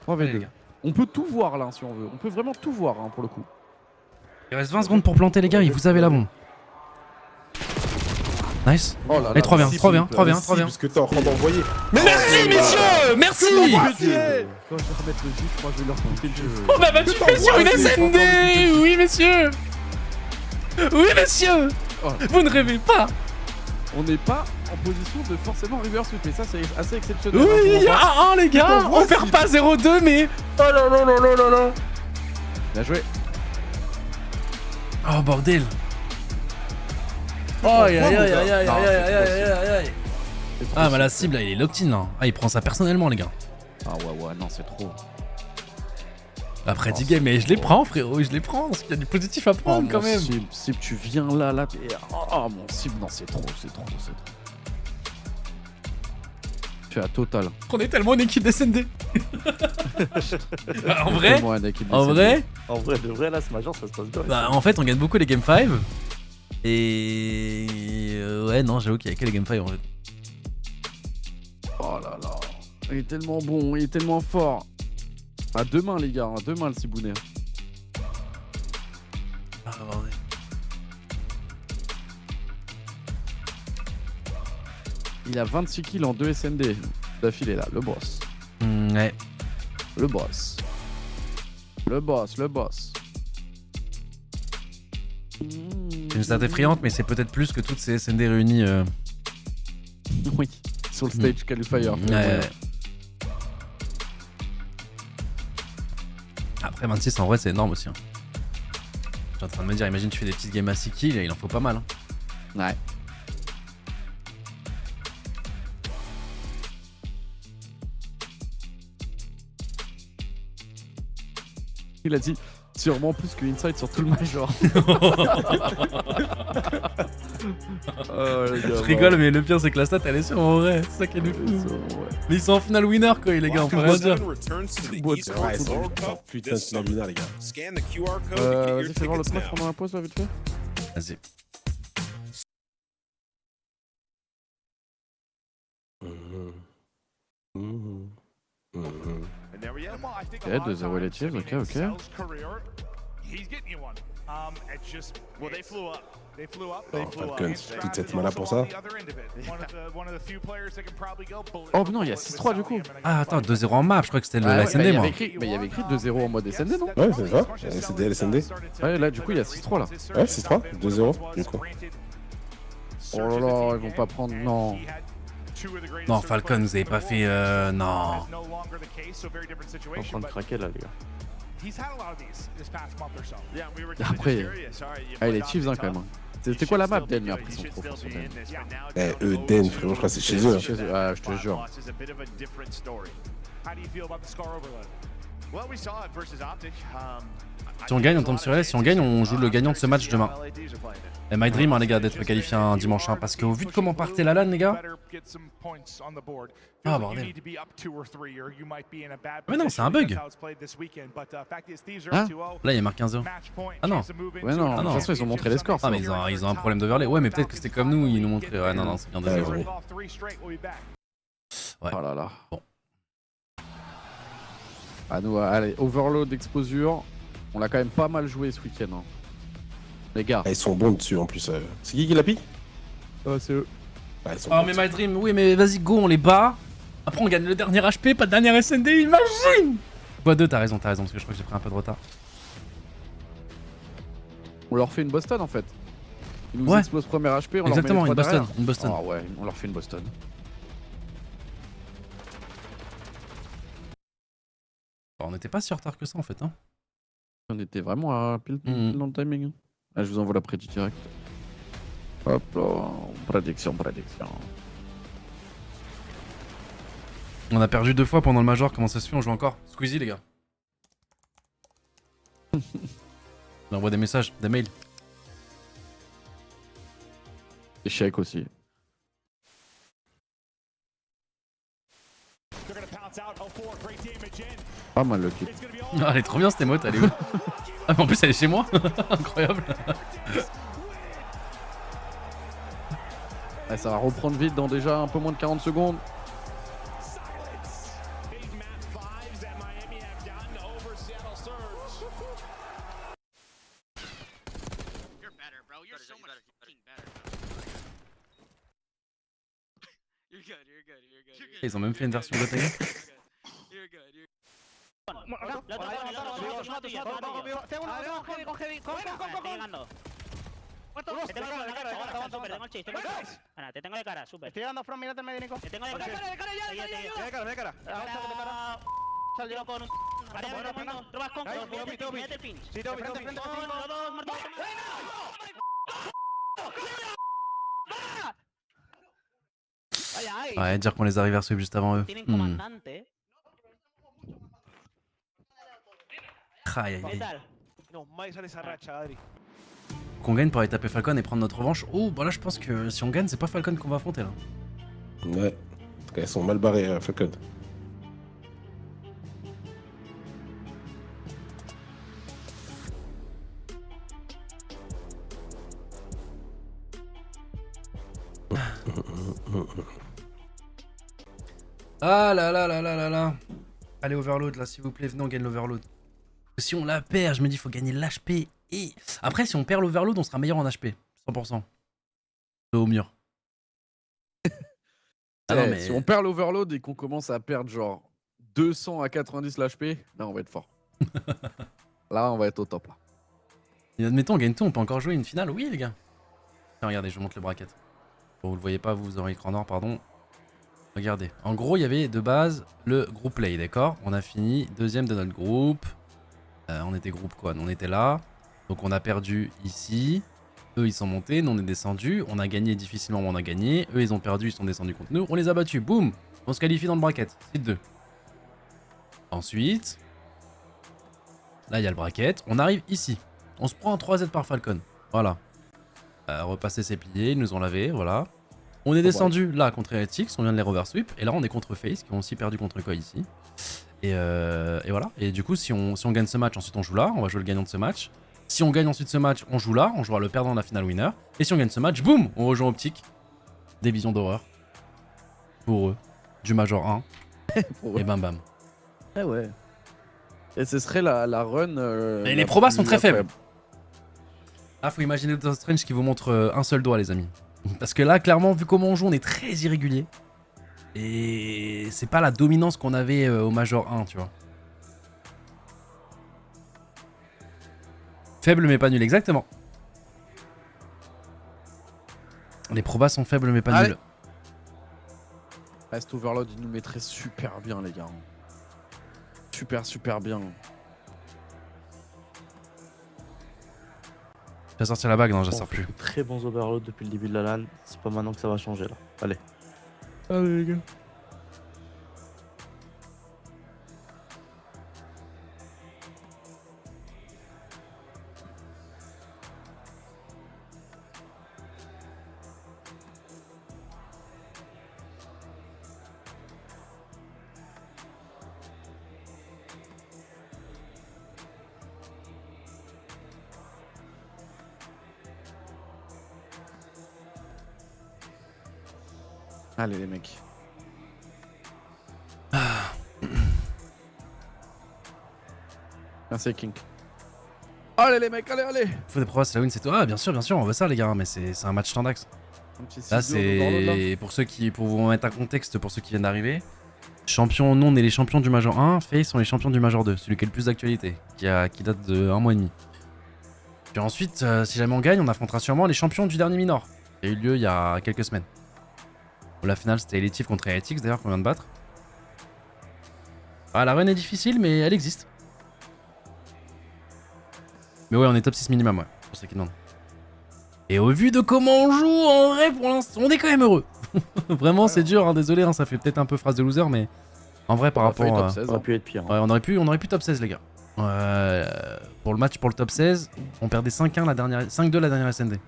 3v2. Allez, les gars. On peut tout voir là, si on veut. On peut vraiment tout voir, hein, pour le coup. Il reste 20 secondes pour planter, les gars, et vous avez la bombe. Nice. Oh là là. Allez, 3 bien, merci, 3 bien, Philippe. 3 bien, Merci, 3 bien. parce que t'es en train d'envoyer. Mais merci, messieurs. Merci. Quand je vais remettre le gif, moi je vais leur couper le jeu. On a battu fait sur une SND. Oui, messieurs. Oui, messieurs. Oh. Vous ne rêvez pas. On n'est pas en position de forcément reverse sweep, mais ça c'est assez exceptionnel. Oui, il y hein, a 1-1, les gars. Putain, On perd pas 0-2, mais... Oh là là là là là là. Bien joué. Oh, bordel. Oh, aïe, aïe, aïe, aïe, aïe, aïe, aïe, aïe, aïe, aïe. Ah, mais la cible, là, il est locked in, là. Ah, il prend ça personnellement, les gars. Ah ouais, non, c'est trop. Après 10 games, mais je les prends, frérot, je les prends, parce qu'il y a du positif à prendre, quand même. Cible, tu viens là, t'es... Oh, mon cible, non, c'est trop. Tu es à total. On est tellement une équipe d'SND. En vrai, Tellement une équipe en de vrai, En vrai, de vrai, là, ce major, ça se passe bien. bah, en fait, on gagne beaucoup les game 5. Et... ouais, non, j'avoue qu'il y a que les game 5, en fait. Oh là là. Il est tellement bon, il est tellement fort. À deux mains, les gars, à deux mains, le Cibounet. Ah, bordel. Il a 26 kills en 2 SND d'affilée là, le boss. Ouais. Le boss. Le boss. C'est une stat effrayante, mais c'est peut-être plus que toutes ces SND réunies. Oui, sur le stage qualifier. Ouais. Après 26 en vrai c'est énorme aussi. Hein. Je suis en train de me dire, imagine tu fais des petites games à 6 kills et il en faut pas mal. Hein. Ouais. Il a dit sûrement plus que Inside sur tout le Major. Je rigole, mais le pire c'est que la stat elle est sur en vrai. C'est ça qui est du fou. Mais ils sont en finale winner quoi, les gars, on peut rien dire. Ouais, ils sont putain de finale winner, les gars. Vas-y, fais voir l'autre match pendant la pause, là, vite fait. Vas-y. Ok, 2-0 les Chiefs, ok. Oh, Falcons, toute cette mana pour ça. Oh non, il y a 6-3 du coup. Ah attends, 2-0 en map, je crois que c'était Ah la ouais, SND bah, moi. mais il y avait écrit 2-0 en mode SND, non? Ouais, c'est ça. SND, LSND. Ouais, là, du coup, il y a 6-3 là. Ouais, 6-3, 2-0, du coup. Oh là là, ils vont pas prendre. Non. Non, Falcon, vous avez pas fait. Non. On est en train de craquer là, les gars. Après, les Chiefs, hein, quand même. C'était quoi la map, Den? Mais après, ils sont trop forts sur Den. Eh, eux, Den, frérot, je crois que c'est chez eux. Ah, je te jure. Si on gagne, on tombe sur elle. Si on gagne, on joue le gagnant de ce match demain. Et my dream, hein, les gars, d'être qualifié un dimanche, hein, parce qu'au vu de comment partait la LAN, les gars. Ah, bordel. Mais non, c'est un bug. Hein? Là, il y a marqué 1-0. Ah non. Ouais, non, Ah de non. toute façon, ils ont montré les scores. Ah, mais ils ont un problème d'overlay. Ouais, mais peut-être que c'était comme nous, ils nous montraient. Ouais, non, c'est bien 2-0. Ouais, Ouais. Oh là là. Bon. Ah, nous, allez, Overload, Exposure. On l'a quand même pas mal joué ce week-end. Hein. Les gars. Ah, ils sont bons dessus en plus. C'est qui la pique? C'est eux. Ouais, ils sont Oh, bons mais dessus. my dream, oui, mais vas-y, go, on les bat. Après, on gagne le dernier HP, pas de dernier SND, imagine! x2, t'as raison, parce que je crois que j'ai pris un peu de retard. On leur fait une Boston en fait. Ils nous Ouais. explosent premier HP, on Exactement, leur met les trois une Boston. derrière. Ah ouais, on leur fait une Boston. On n'était pas si en retard que ça en fait, hein. On était vraiment à pile dans le timing. Hein. Ah, je vous envoie la prédit direct. Hop là, prédiction. On a perdu 2 fois pendant le Major, comment ça se fait? On joue encore? Squeezie, les gars. On envoie des messages, des mails. Échec aussi. Pas mal le kit. Ah, elle est trop bien cette émote, elle est où? Ah, mais en plus elle est chez moi. Incroyable. Ah, ça va reprendre vite dans déjà un peu moins de 40 secondes. Ils ont même fait une version de Tiger. Te tengo de cara, super. Estoy dando front, mírate el medio, Nico. Te tengo de cara. De cara. Salió con un... Robas con... Mete el pinch. Sí, Toby. Los dos, muertos. Ouais, dire qu'on les a reverse juste avant eux. Tienen comandante. Aïe, aïe, ¿Qué aïe. tal? Qu'on gagne pour aller taper Falcon et prendre notre revanche. Oh, bah là je pense que si on gagne, c'est pas Falcon qu'on va affronter là. Ouais. En tout cas, ils sont mal barrés, Falcon. Ah là là là là là là. Allez, overload là, s'il vous plaît, venez, on gagne l'overload. Si on la perd, je me dis, faut gagner l'HP. Et après, si on perd l'overload, on sera meilleur en HP. 100%. Au mur. Ah non, mais... Si on perd l'overload et qu'on commence à perdre genre 200 à 90 l'HP, là on va être fort. Là on va être au top là. Et admettons, on gagne tout, on peut encore jouer une finale. Oui, les gars. Tiens, regardez, je vous montre le bracket. Bon, vous le voyez pas, vous aurez écran noir, pardon. Regardez. En gros, il y avait de base le groupe play, d'accord? On a fini deuxième de notre groupe. On était groupe quoi? On était là. Donc on a perdu ici. Eux, ils sont montés. Nous, on est descendus. On a gagné difficilement, mais on a gagné. Eux, ils ont perdu. Ils sont descendus contre nous. On les a battus. Boum! On se qualifie dans le bracket. Site 2. Ensuite... Là, il y a le bracket. On arrive ici. On se prend un 3Z par Falcon. Voilà. Repasser ses piliers, ils nous ont lavé, voilà. On est descendu là contre Heretics, on vient de les reversweep. Et là, on est contre FaZe, qui ont aussi perdu contre Koi ici. Et voilà. Et du coup, si on gagne ce match, ensuite on joue là. On va jouer le gagnant de ce match. Si on gagne ensuite ce match, on joue là. On jouera le perdant de la finale winner. Et si on gagne ce match, boum, on rejoint Optic. Des visions d'horreur. Pour eux. Du Major 1. Et bam bam. Eh ouais. Et ce serait la run. Mais les probas sont très faibles. Ah, faut imaginer Doctor Strange qui vous montre un seul doigt, les amis. Parce que là, clairement, vu comment on joue, on est très irrégulier. Et c'est pas la dominance qu'on avait au Major 1, tu vois. Faible mais pas nul, exactement. Les probas sont faibles mais pas nuls. Cet Overload, il nous mettrait super bien, les gars. Super bien. Tu vas sortir la bague? Non, je la sors plus. Très bons overloads depuis le début de la LAN. C'est pas maintenant que ça va changer là. Allez. Allez, les gars. Allez les mecs. Merci King. Allez les mecs, allez. Faut des probas, c'est la win, c'est tout. Ah, bien sûr, on veut ça, les gars, mais c'est un match standax. Là, c'est pour vous mettre un contexte, pour ceux qui viennent d'arriver. Champion, nous on est les champions du Major 1, FaZe sont les champions du Major 2, celui qui est le plus d'actualité, qui date de 1 mois et demi. Puis ensuite, si jamais on gagne, on affrontera sûrement les champions du dernier minor, qui a eu lieu il y a quelques semaines. La finale, c'était Elective contre Heretics d'ailleurs qu'on vient de battre. Ah, la run est difficile, mais elle existe. Mais ouais, on est top 6 minimum, ouais, pour ceux qui demandent. Et au vu de comment on joue, en vrai, pour l'instant, on est quand même heureux. Vraiment, c'est dur, hein, désolé, hein, ça fait peut-être un peu phrase de loser, mais en vrai, par rapport à... Ça aurait pu être pire. Ouais, on aurait pu top 16, les gars. Pour le match, pour le top 16, on perdait 5-1 la dernière... 5-2 la dernière SND.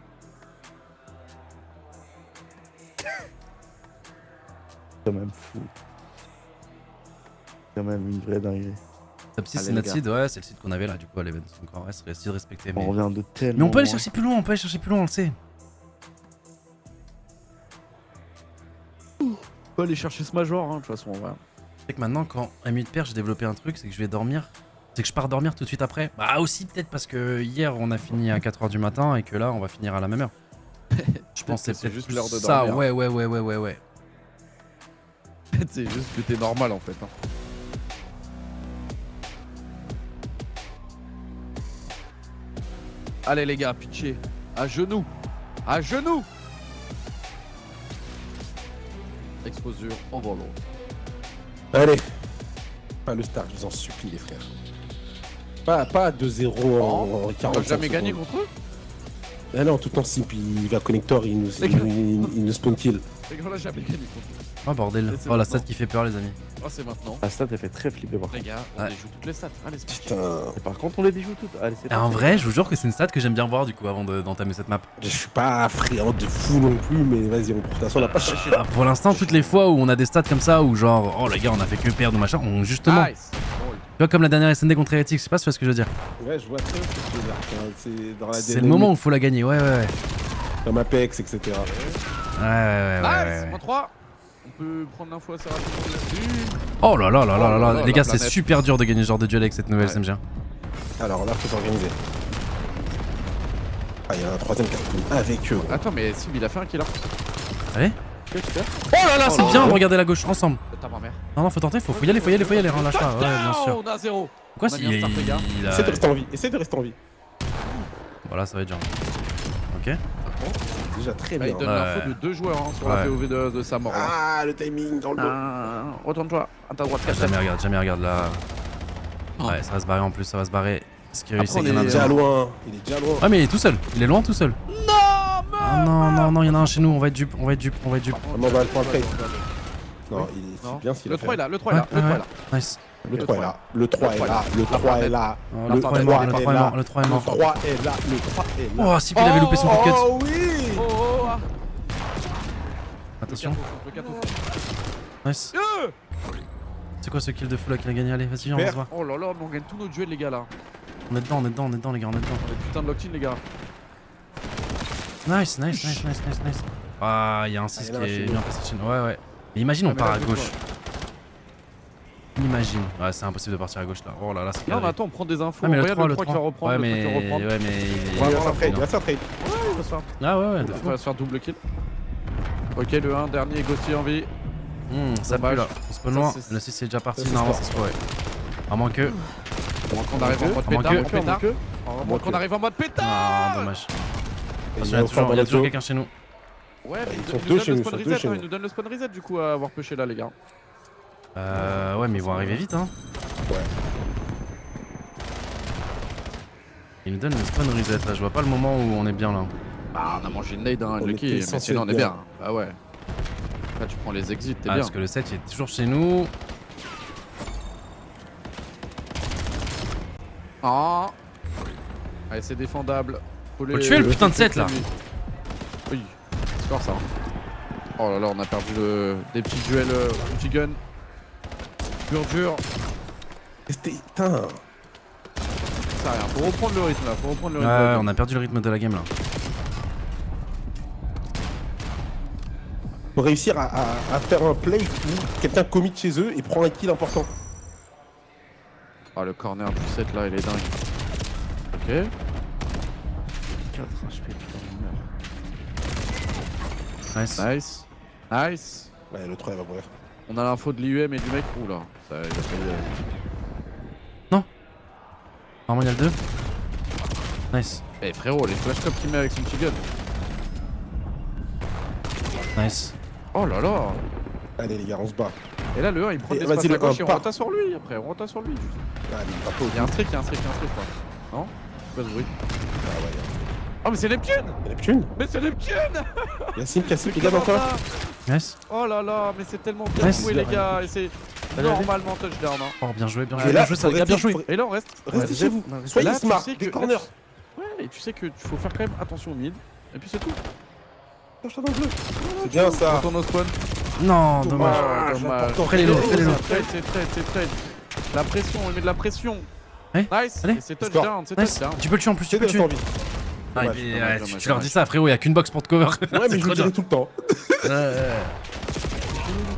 Quand même fou. Quand même une vraie dinguerie. Top 6, Allez, c'est les notre gars. seed, ouais, c'est le seed qu'on avait là, du coup, à l'event. Donc en vrai, c'est seed respecté. On revient de tellement. Mais on peut aller loin. chercher plus loin, on le sait. On peut aller chercher ce Major, hein, de toute façon, ouais. C'est que maintenant, quand M8 perd, j'ai développé un truc, c'est que je vais dormir. C'est que je pars dormir tout de suite après. Bah aussi peut-être parce que hier, on a fini à 4h du matin et que là, on va finir à la même heure. Je pense que c'est juste plus l'heure de ça, dormir. ouais. C'est juste que t'es normal en fait. Hein. Allez les gars, pitché. À genoux. À genoux. Exposure, overload. Allez. Pas le start, je vous en supplie, les frères. Pas 2-0 en 45 On va jamais secondes. gagner contre eux. Ah non, tout le temps simple, il va connector, il nous spawn kill. Les gars, on l'a jamais gagné contre eux. Oh bordel. Et c'est Oh la stat maintenant. qui fait peur, les amis. Oh, c'est maintenant. La stat elle fait très flipper par Les contre. gars, on Ouais. déjoue toutes les stats. Allez, c'est parti. Putain, Et par contre on les déjoue toutes. Allez c'est Et en parti. vrai, je vous jure que c'est une stat que j'aime bien voir du coup avant d'entamer cette map. je suis pas friand de fou non plus, mais vas-y, on prend. De toute façon, on a pas cherché. Ah, pour l'instant, toutes les fois où on a des stats comme ça, où genre, oh les gars, on a fait que perdre ou machin, on justement. Nice. Tu vois, comme la dernière SND contre Heretics, je sais pas si tu vois ce que je veux dire. Ouais, je vois très bien ce que tu veux dire. Enfin, c'est dans la C'est le moment où il faut la gagner, ouais. Comme Apex, etc. Ouais. Nice. 3. On peut prendre l'info assez rapidement là-dessus. Oh là là là là là là, la les gars, c'est planète. super dur de gagner ce genre de duel avec cette nouvelle Ouais. SMG. Alors là, faut s'organiser. Ah, il y a un troisième qui a avec eux. Attends, mais Sim, il a fait un killer. Allez. Ok, super. Oh là là, c'est là bien là. de regarder la gauche ensemble. T'as ma mère. Non, faut tenter, faut y aller, hein, lâche pas. Ouais, bien sûr. On a 0. Pourquoi On a s'il mis un start, les gars. il a... Essaye de rester en vie, essaye de rester en vie. Voilà, ça va être dur. Ok. Déjà très Ah, bien. il donne l'info de 2 joueurs hein, sur la Ouais. POV de sa mort. Là. Ah, le timing dans le dos. Retourne-toi à ta droite. Jamais regarde là. Ouais, ça va se barrer en plus, ça va se barrer. Scary, Après, c'est on qu'il y en a est un Déjà deuxième. loin, il est déjà loin. Ouais, mais il est tout seul. Il est loin tout seul. Non, Ah non, il y en a un chez nous, on va être dupe. On va le prendre après. Non, il Non. est bien ce qu'il Le a 3 est fait. là, le 3 est là, le 3 est là. Nice. Le 3 est là. Le 3 est là. Le 3 est là. Le 3 est mort, le 3 est mort, le 3 est Le mort. 3 est là. Le 3 est là. Oh, si il avait loupé son coup de cut. Oh oui. Oh, ah. Attention. Le 4 au fond. Nice. C'est quoi ce kill de fou là qu'il a gagné? Allez, vas-y, viens, on va se voir. Oh là là, mais on gagne tous nos duels, les gars, là. On est dedans, on est dedans, on est dedans, les gars, on est dedans. On est putain de lock-in, les gars. Nice, nice, nice, nice, nice, nice. Ah, il y a un 6 qui est bien passé chez nous. Ouais, ouais. Mais imagine, on mais part là, à je gauche. vois. Imagine. Ouais, c'est impossible de partir à gauche là. Oh là là, c'est Non, mais cadré. attends, on prend des infos. Ah, mais le Regarde 3, le 3 qui va reprendre. Ouais, le 3 mais. qui va reprendre. Ouais, mais. Il va faire trade. Il va faire trade. Ouais, il va se faire. Ah, ouais, ouais, de Il fou. va se faire double kill. Ok, le 1, dernier, Ghosty en vie. Ça pue Dommage. là. On spawn Ça, loin. c'est- Le 6 est déjà parti. ça, c'est Normalement, sport. ça se pourrait. À moins que. On arrive en mode À moins pétard. que- En pétard. Moi Donc on arrive en mode pétard. Ah, dommage. Il Attention, il y a toujours quelqu'un chez nous. Ouais, mais Ils il sont nous deux donne chez le nous, spawn ils sont deux reset. chez Il nous. nous donne le spawn reset du coup à avoir pushé là, les gars. Ouais, mais ils vont arriver vite, hein. Ouais. Il nous donne le spawn reset là. Je vois pas le moment où on est bien là. Ah, on a mangé une nade, hein, On Lucky. était Mais censé sinon, on est être bien. Ah ouais. Là, tu prends les exits, t'es Ah, bien. parce que le 7 il est toujours chez nous. Ah. Allez, c'est défendable. Faut le tuer, le putain de 7 là. Oui, score ça. Oh là là, on a perdu des petits duels multigun. Dur. Putain. Ça rien. Faut reprendre le rythme là. Faut reprendre le rythme. Ouais, on a perdu le rythme de la game là. Faut réussir à faire un play où quelqu'un commit chez eux et prend un kill important. Ah, le corner du 7 là, il est dingue. Ok. 4 HP, putain, je meurs. Nice. Nice. Nice. Ouais, le 3 il va mourir. On a l'info de l'IUM et du mec. Oula. Ça, il a failli. Normalement, il y a le 2. Nice. Eh frérot, les flash cop qu'il met avec son petit gun. Nice. Oh là là. Allez les gars, on se bat. Et là, le 1 il prend Et l'espace vas-y, à le gauche et 1 on part. rota sur lui après. On rota sur lui. Allez, il va pas Il y a un streak, il y a un streak, quoi. Non? C'est pas ce bruit. Ah ouais, Oh, mais c'est Neptune! Neptune. Mais c'est Neptune! Yacine, Cassim, les gars, encore. Nice. Oh là là, mais c'est tellement bien Nice. joué, les gars. Et c'est Allez, normalement touchdown. Hein. Oh, bien joué, bien Et joué. là, Bien joué, ça, les gars, bien joué. Et là, on reste. Restez Ouais, chez vous. là, Soyez tu smart, sais des que- corners. Ouais, et tu sais que tu faut faire quand même attention au mid. Et puis c'est tout. Lâche-toi dans le bleu. C'est bien ça. Retourne au spawn. Non, dommage. Dommage. Après les lots, après les lots. C'est trade. La pression, on met de la pression. Ouais. Nice. Allez. Et c'est touchdown, c'est Nice. touchdown. Tu peux le tuer en plus, tu peux le tuer. envie. Ah, Dommage, mais, dommage, tu dommage, leur dis ça, frérot, il y a qu'une box pour te cover. Ouais, mais je le dirai tout le temps.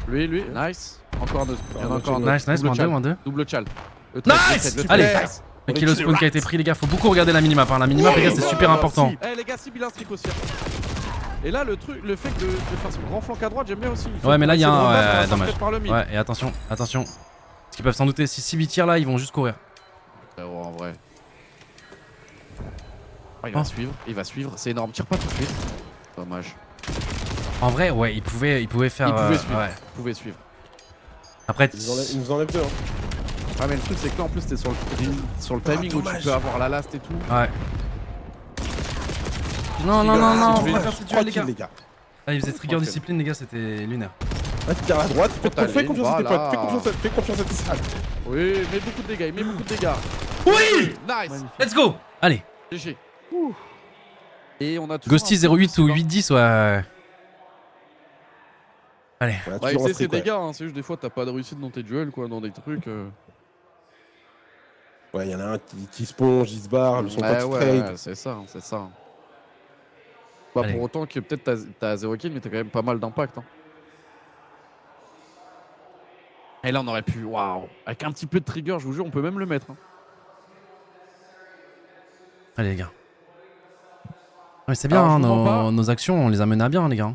Lui, nice. Encore un autre. Il y en a encore un autre. Nice, nice, Double chal. moins 2. Double chal. Le Nice. trade, le Allez. trade. Nice. Le kill spawn qui a été pris, les gars, faut beaucoup regarder la minimap. Hein. La minimap, les gars, c'est super important. Eh les gars, Sib il a un streak aussi. Et là, le fait de faire son grand flanc à droite, j'aime bien aussi. Il faut Ouais, mais là, il y a essayer de un. remettre, on va Ouais, se dommage. faire par le mid. Ouais, et attention, attention. Parce qu'ils peuvent s'en douter, si Sibi tire là, ils vont juste courir. Frérot, en vrai. Ah, Oh. il va suivre, c'est énorme. Tire pas tout de suite. Dommage. En vrai, ouais, ils pouvaient faire. Il pouvait suivre. Ouais. Vous pouvez suivre. Après, Ils nous enlèvent deux. Hein. Ah, mais le truc, c'est que là, en plus, t'es sur le timing où tu dommage. peux avoir la last et tout. ouais. Non, non, non, non, on Tranquille, va faire ce duel, les gars. Les gars. Ah, ils faisaient trigger discipline, les gars, c'était lunaire. Là, tu tires à droite, fais confiance à tes Voilà. potes. Fais confiance à tes salles. Oui, mets beaucoup de dégâts, Oui. Nice. Let's go. Allez, GG. Et on a toujours Ghosty un peu 08 ou de 8-10, ouais. Allez. Voilà, Ouais, toujours un c'est streak, des ouais. gars, hein, c'est juste des fois t'as pas de réussite dans tes duels, quoi, dans des trucs. Ouais, il y en a un qui sponge, il se barre, son pote ouais, trade. ouais, c'est ça, c'est ça. Pas Allez. pour autant que peut-être t'as 0 kill, mais t'as quand même pas mal d'impact. Hein. Et là, on aurait pu, waouh, avec un petit peu de trigger, je vous jure, on peut même le mettre. Hein. Allez, les gars. Ouais, c'est bien, Alors, hein, je vous mens pas. nos actions, on les a menées à bien, les gars.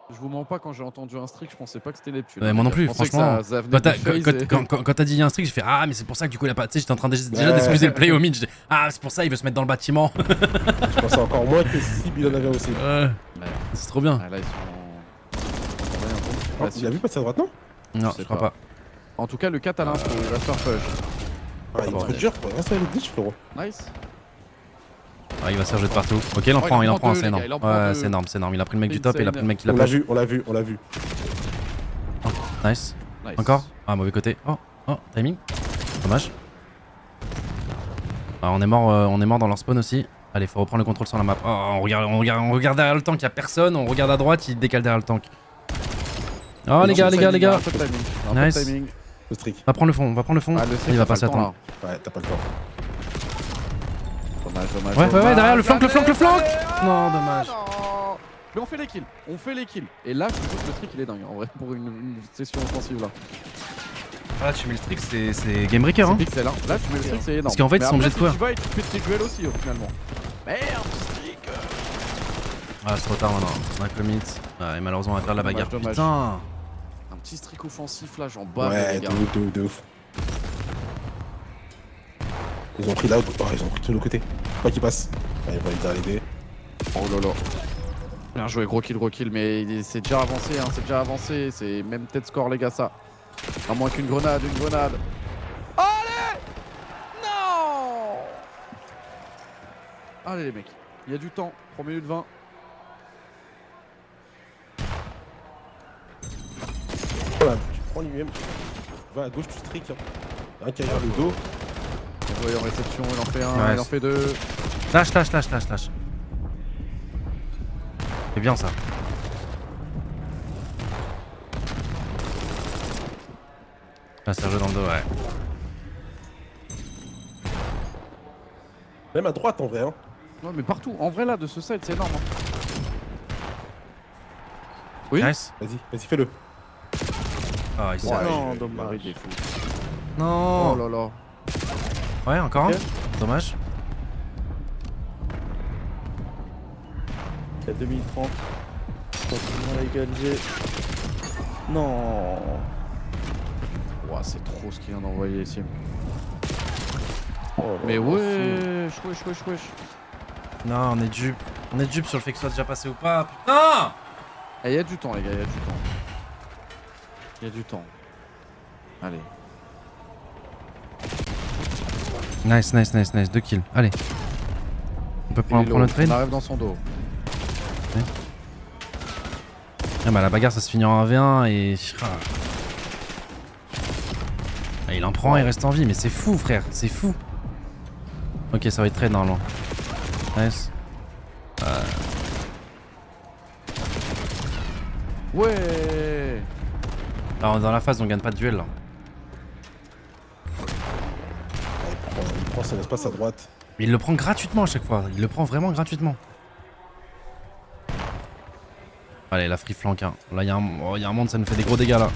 Je vous mens pas, quand j'ai entendu un streak, je pensais pas que c'était Neptune. Ouais, moi non plus, Je pensais que franchement. ça venait du phase et- Quand t'as dit un streak, j'ai fait ah, mais c'est pour ça que du coup il a pas. Tu sais, j'étais en train déjà d'excuser le play au mid. Ah, c'est pour ça, il veut se mettre dans le bâtiment. Je pensais encore moins que Sib il en avait aussi. Ouais. Ouais. C'est trop bien. Ah, là, ils Oh, sont. il a vu passer à droite, non? Non, sais je crois pas. pas. En tout cas, le 4 à l'info, il va se faire push. Ah, il est trop dur. Reste avec le glitch, frérot. Nice. Ah, il va se faire jouer de partout. Ok, il en Oh, prend, il en prend un, deux, c'est les énorme. gars, il en prend Ouais, deux. c'est énorme, c'est énorme. Il a pris le mec du top et il a pris le mec qui l'a On l'a push. vu, on l'a vu, on l'a vu. Nice. Nice. Encore. Ah, mauvais côté. Oh, timing. Dommage. Ah, on est mort dans leur spawn aussi. Allez, faut reprendre le contrôle sur la map. Oh, on regarde derrière le tank, y'a personne. On regarde à droite, il décale derrière le tank. Oh les gars. Un peu de timing. Un peu de Nice. timing. Le strict. On va prendre le fond. Ah, le strict, Il va t'as passer à pas le temps. temps, Ouais, t'as pas le temps. là. Dommage. Ouais, derrière le flanc. Allez, Non, dommage. non. Mais on fait les kills. Et là, je trouve que le strict il est dingue en vrai pour une session offensive là. Ah, tu mets le strict, c'est game breaker. Hein. C'est pixel, hein. Là, tu mets le strict, c'est énorme. Parce qu'en fait, Mais ils sont après, obligés de courir. si tu vas, tu fais tes duels aussi finalement. Merde, strict. Ah, c'est trop tard maintenant. On a commit. Ouais, et malheureusement, on va faire la bagarre. Dommage. Putain. Un petit strict offensif là, j'en bats Ouais, les gars. de ouf. Ils ont pris là, oh, ils ont pris de l'autre côté. Quoi qu'il passe. Ouais, ils vont aller l'aider. Oh là là. Bien joué, gros kill, mais c'est déjà avancé, c'est même tête score les gars ça. À moins qu'une grenade, Allez. Non. Allez les mecs, il y a du temps, 3 minutes 20. Voilà, tu prends lui-même. Va à gauche, tu strict. Hein. Un qui a le dos. Bien joué en réception, il en fait un, Ouais. il en fait deux. Lâche. C'est bien ça. Ah, Sergio dans le dos, ouais. Même à droite en vrai. Hein. Ouais mais partout, en vrai là de ce side c'est énorme. Hein. Oui. Nice. Vas-y, fais-le. Ah, il s'est Ouais, non, il dommage. est fou. Non. Oh là là. Ouais, encore Ok. un. Dommage. Il y a 2 minutes 30. On a égalisé. Non. Ouah, c'est trop ce qu'il vient d'envoyer ici. Oh là Mais là, wesh. Non, on est dupe. On est dupe sur le fait que ce soit déjà passé ou pas. Putain. Il y a du temps les gars, il y a du temps. Allez. Nice. 2 kills. Allez. On peut prendre le trade. On arrive dans son dos. Ah bah la bagarre ça se finit en 1v1 et... Ah, il en prend, il reste en vie, mais c'est fou frère, c'est fou. Ok, ça va être trade normalement. Nice. Ouais. Là on est dans la phase, on gagne pas de duel là. Il prend son espace à droite. Mais il le prend gratuitement à chaque fois, il le prend vraiment gratuitement. Allez, la free flank. Hein. Là, il y a un monde, ça nous fait des gros dégâts là.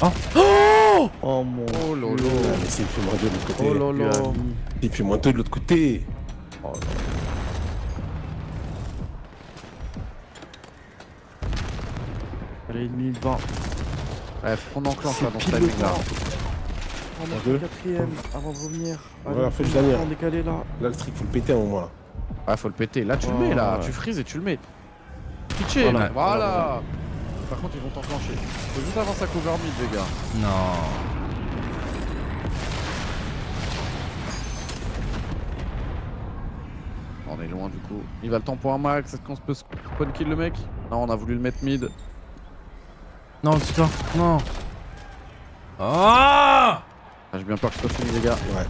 Oh, Oh mon Oh lolo. Ah, mais c'est fait moins deux de l'autre côté. Oh lolo. Il fait moins deux de l'autre côté. Oh là. Allez, 1 minute 20. Bref, on enclenche là dans ce pile le timing là. temps. On Un, est deux. au 4ème avant de revenir. Voilà, faut que je gagne. On décalé là. Là, le strict, faut le péter à un moment là. Ouais, faut le péter. Là, tu le mets là. Ouais. Tu frises et tu le mets. Pitché. Voilà. Voilà. Par contre, ils vont t'enclencher. Faut juste avancer à cover mid, les gars. non. On est loin du coup. Il va le temps pour un max. Est-ce qu'on peut spawn kill le mec? Non, on a voulu le mettre mid. Non, putain, non. Oh, Ah, j'ai bien peur que ce soit fini, les gars. Ouais.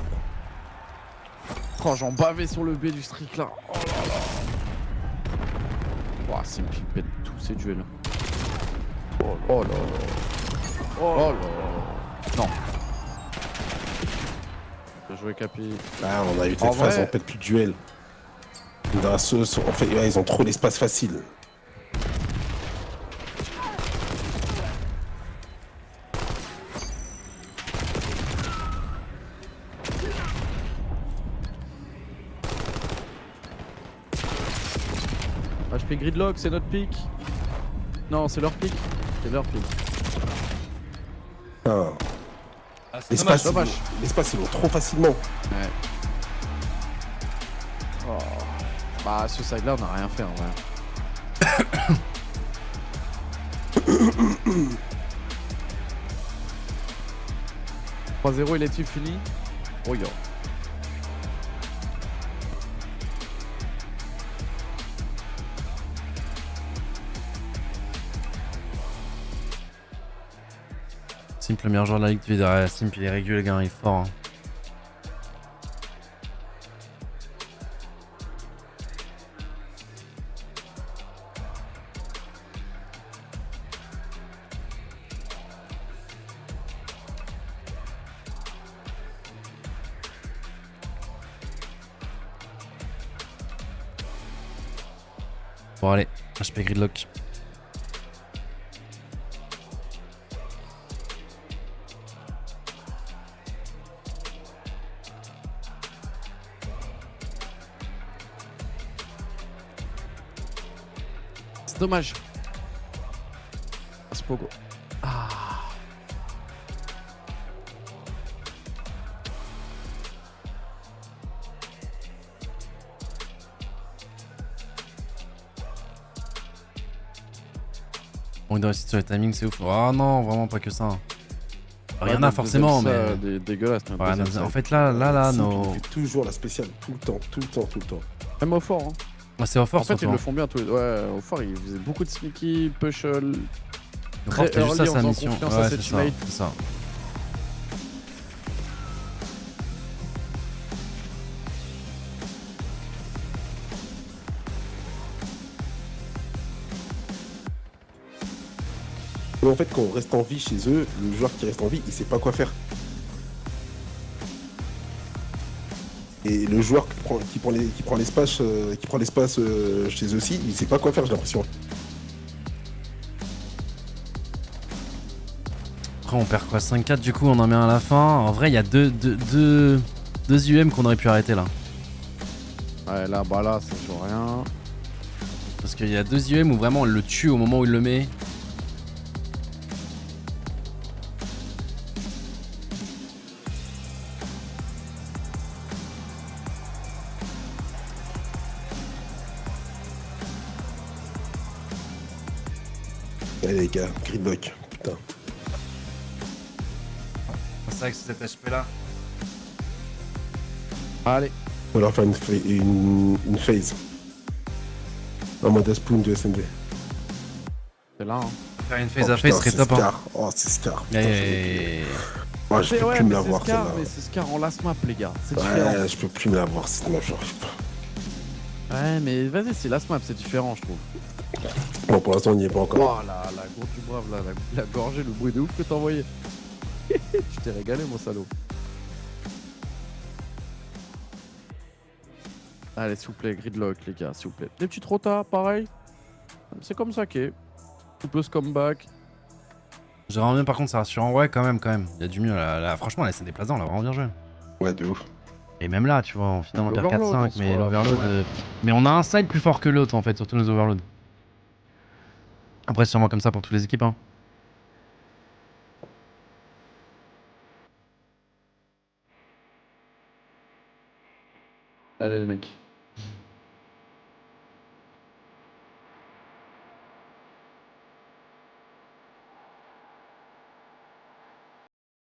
Oh, j'en bavais sur le B du streak là. Oh là là. Ouah, c'est une pipette tous ces duels. Oh là là. Oh là là. Non. Bien joué, Capi. Là, on a eu En cette phase, vrai- on pète plus de duel. Dans la sauce, en fait, ouais, ils ont trop l'espace facile. HP Gridlock, c'est notre pick. Non, c'est leur pick. C'est leur pick. Ah, Ah, c'est l'espace, dommage. l'espace, ils vont trop facilement. Ouais. Oh. Bah, ce side là, on n'a rien fait en vrai. « 3-0, il est-il fini? Oh yo. Simple, le meilleur joueur de la ligue. Simple, il est régulier, le gars, il est fort. Hein. Bon, allez, HP Gridlock. C'est dommage. Spogo. Ah. Bon, il doit réussir sur le timing, c'est ouf. Oh non, vraiment pas que ça. Il y en Ouais, a forcément, mais. Dégueulasse. mais Ouais, deuxième en set. fait, là, Si, nos. Il fait toujours la spéciale, tout le temps, tout le temps, tout le temps. Même au fort. Hein. Ouais, c'est au fort, En fait, ils surtout. le font bien tous les. Ouais, au fort, ils faisaient beaucoup de sneaky, push. Au très fort, c'était juste ça early en sa faisant mission. confiance à Ouais, ses c'est ça. teammates. C'est ça. Mais en fait, quand on reste en vie chez eux, le joueur qui reste en vie, il sait pas quoi faire. Et le joueur qui prend l'espace chez eux aussi, il sait pas quoi faire, j'ai l'impression. Après, on perd quoi 5-4, du coup, on en met un à la fin. En vrai, il y a deux UM qu'on aurait pu arrêter là. Ouais, là, bah là, ça joue rien. Parce qu'il y a 2 UM où vraiment on le tue au moment où il le met. Allez les gars, Gridlock, putain. C'est vrai que c'est cet HP là. Allez. On va leur faire une phase. En mode spoon de SND. C'est là. Hein. Faire une phase à face serait top. Hein. Scar. Oh, c'est Scar. Putain, oh, je peux Ouais, plus me mais la c'est voir Scar, celle-là. mais c'est Scar en last map, les gars. C'est différent. Ouais, je peux plus me la voir cette map, j'arrive pas. Ouais, mais vas-y, c'est last map, c'est différent, je trouve. Bon, pour l'instant, on n'y est pas encore. Oh la gourde du brave, là, la gorgée, le bruit de ouf que t'as envoyé. Je t'ai régalé, mon salaud. Allez, s'il vous plaît, Gridlock, les gars, s'il vous plaît. Des petites rotas, pareil. C'est comme ça qu'est. Tout peut ce comeback. J'aimerais bien, par contre, ça rassure en ouais, quand même. Il y a du mieux. Franchement, la SND Plaza, on l'a vraiment bien joué. Ouais, de ouf. Et même là, tu vois, finalement, on perd L'overload, 4-5, en mais soi. l'overload. Mais on a un side plus fort que l'autre, en fait, surtout nos overloads. Après, c'est sûrement comme ça pour toutes les équipes. Hein. Allez, les mecs.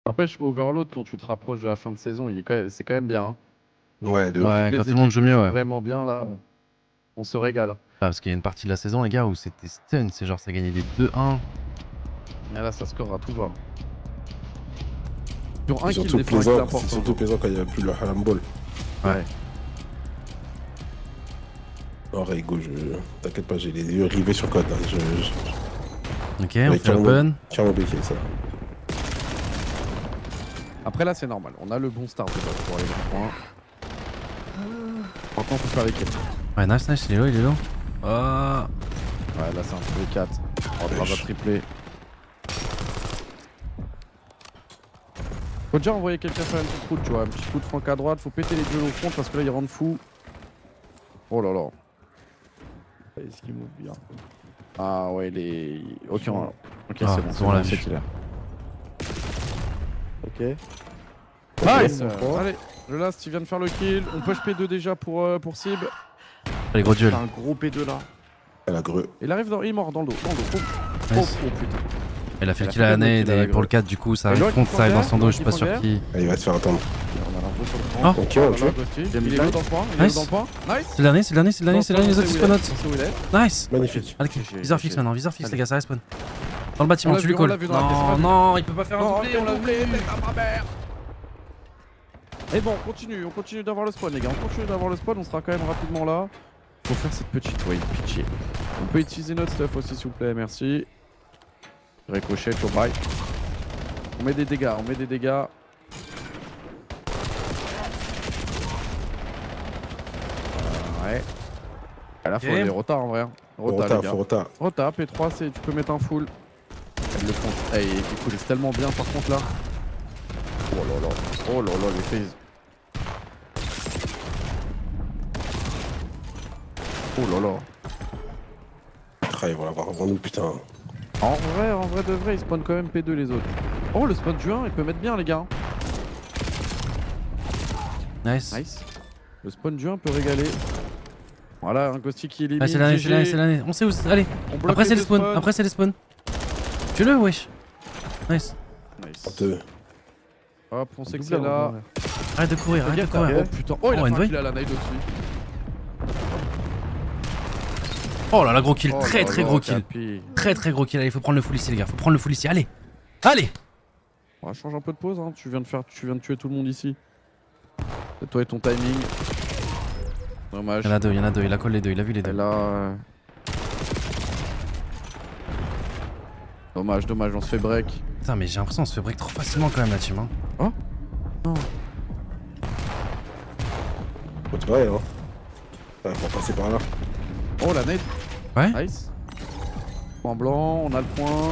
Après, je Overload, quand tu te rapproches de la fin de saison, c'est quand même bien. Hein. Ouais, de ouf. Ouais, Les quand tout le monde joue équipes mieux, jouent ouais. Vraiment bien, là. On se régale. Ah, parce qu'il y a une partie de la saison, les gars, où c'était stun. C'est genre, ça gagnait des 2-1. Et là, ça score à tout va. Sur un C'est kill surtout des fois, c'est plaisant, important. c'est surtout plaisant quand il n'y a plus le Halam Ball. Ouais. Oh, Rego, t'inquiète pas, j'ai les yeux rivés sur code. Hein. Ok, on Avec fait l'open. Tiens, on béquille ça. Après, là, c'est normal. On a le bon start déjà pour aller au point. Par contre, faut faire les kills. Ouais, nice, il est low, Oh. Ouais, là, c'est un V4. On va Wesh. tripler. Faut déjà envoyer quelqu'un faire une petite route, tu vois. Un petit coup de Franck à droite. Faut péter les duels au front parce que là, ils rendent fou. Oh là là. Est-ce qu'il move bien? Ah ouais, les. Ok, ok, Ah, c'est bon, c'est bon, là, c'est je- qu'il a. Ok. Nice. bon. Allez, le last, il vient de faire le kill. On push P2 déjà pour cible. Les gros duels. C'est un gros P2 là. Elle a greu. Il arrive dans. Il est mort dans le dos. Oh, Nice. oh putain. Il a fait Il le a kill à fait la le nade kill à la et pour le greu. 4, du coup, ça Et arrive Loïc, contre, ça arrive dans son dos, je suis pas Loïc, sûr il qui. Elle va se faire attendre. On a l'info sur le Oh. point. Ok, Oh, ok. là, Ghosty. Il est dans le point. Il est Nice. dans le point. Nice. C'est le dernier, les autres ils spawnent. Nice. Magnifique. Allez, GG, viseur fixe GG. maintenant, viseur fixe Allez. les gars, ça respawn. Dans le bâtiment, On l'a tu vu, lui on calls. l'a vu dans la pièce, on l'a Non, vu. non, il peut pas faire un Oh, doublé, on l'a doublé. doublé, tête à ma mère. Et bon, on continue d'avoir le spawn, les gars. On continue d'avoir le spawn, on sera quand même rapidement là. Faut faire cette petite wave, pitié. On peut utiliser notre stuff aussi, s'il vous plaît, merci. Ricochet, au bye. On met des dégâts, Ouais. Et là, faut Ok. des rotas en vrai. Hein. Rota, les gars. faut rota. Rota, P3, tu peux mettre un full. Elles le font. Eh, ils coulent tellement bien par contre là. Oh là là. Oh là là, les phases. Oh là là. Ah, ils vont l'avoir avant nous, putain. En vrai de vrai, ils spawnent quand même P2 les autres. Oh, le spawn du 1, il peut mettre bien les gars. Nice. Nice. Le spawn du 1 peut régaler. Voilà, un Ghosty qui élimine. Ah, c'est l'année, GG. c'est l'année, c'est l'année. On sait où c'est. Allez. On bloque Après, c'est deux les spawns. spawns. Après, c'est les spawns. Tue-le, wesh. Nice. Nice. Deux. Hop, on sait que Double c'est là. avant, Arrête de courir, arrête de Regarde, courir. oh putain. Oh, il Oh, a fait un Envoy. kill à la nade au-dessus. Oh là là, gros kill. Oh Très là très là, gros kill. Capi. Très très gros kill. Allez, faut prendre le full ici, les gars. Faut prendre le full ici. Allez. Allez. On va changer un peu de pause, hein. Tu viens de tuer tout le monde ici. C'est toi et ton timing. Dommage. Il y en a deux, il y en a deux. Il a collé les deux. Il a vu les Et deux. là. Dommage, on se fait break. Putain, mais j'ai l'impression qu'on se fait break trop facilement quand même, la team. Hein. Faut te barrer, hein. Ouais, faut passer par là. Oh la nade. Ouais. Nice. Point blanc, on a le point.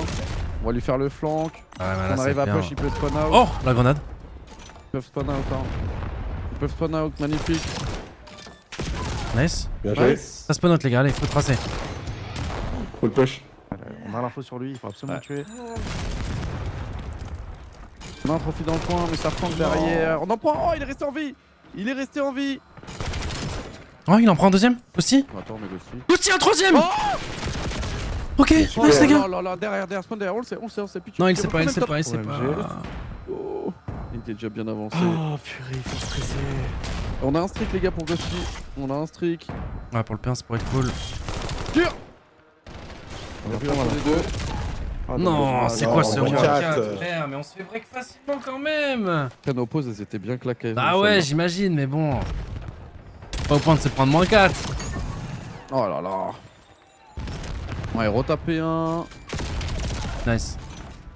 On va lui faire le flank. Ah ouais, mais On là, c'est arrive à bien. push, il peut spawn out. Oh, la grenade. Ils peuvent spawn out, hein. Ils peuvent spawn out, magnifique. Nice. Bien joué. Nice. Ça spawn out, les gars. Allez, faut tracer. Faut le push. On a l'info sur lui, il faut absolument le tuer. On a un profit dans le coin, mais ça flanque derrière. On en prend. Oh, il est resté en vie. Il est resté en vie. Oh, il en prend un deuxième aussi. Attends, on négocie. Aussi un troisième. Ok, Oh nice, les gars. là là là, derrière, spawn derrière. On le sait. Non, il sait pas, il sait pas, il sait OMG. pas. Oh, il était déjà bien avancé. Oh purée, il faut stresser. On a un streak, les gars, pour Ghosty. On a un streak. Ouais, pour le pain, ça pourrait être cool. On a pris un des deux. Ah, Non, dommage. c'est non, quoi ce on one va 4 quatre. frère? Mais on se fait break facilement quand même. Après, nos pauses, elles étaient bien claquées. Bah ouais, j'imagine, mais bon. Pas au point de se prendre moins 4. Oh là là. Ouais, retaper un. Nice.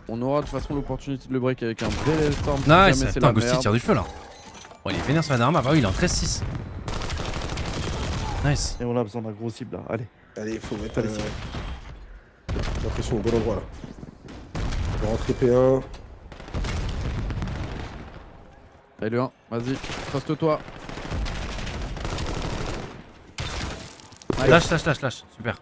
On aura de toute façon l'opportunité de le break avec un bel storm. si Nice. jamais c'est Putain, la Ghosty merde. tire du feu là. Oh, il est vénère sur la dernière map. Ah oui, il est en 13-6. Nice. Et on a besoin d'un gros cible là, allez. Allez, il faut mettre Allez, la pression au bon endroit là. On va rentrer P1. Allez, le 1, vas-y, trust-toi. Lâche. Super.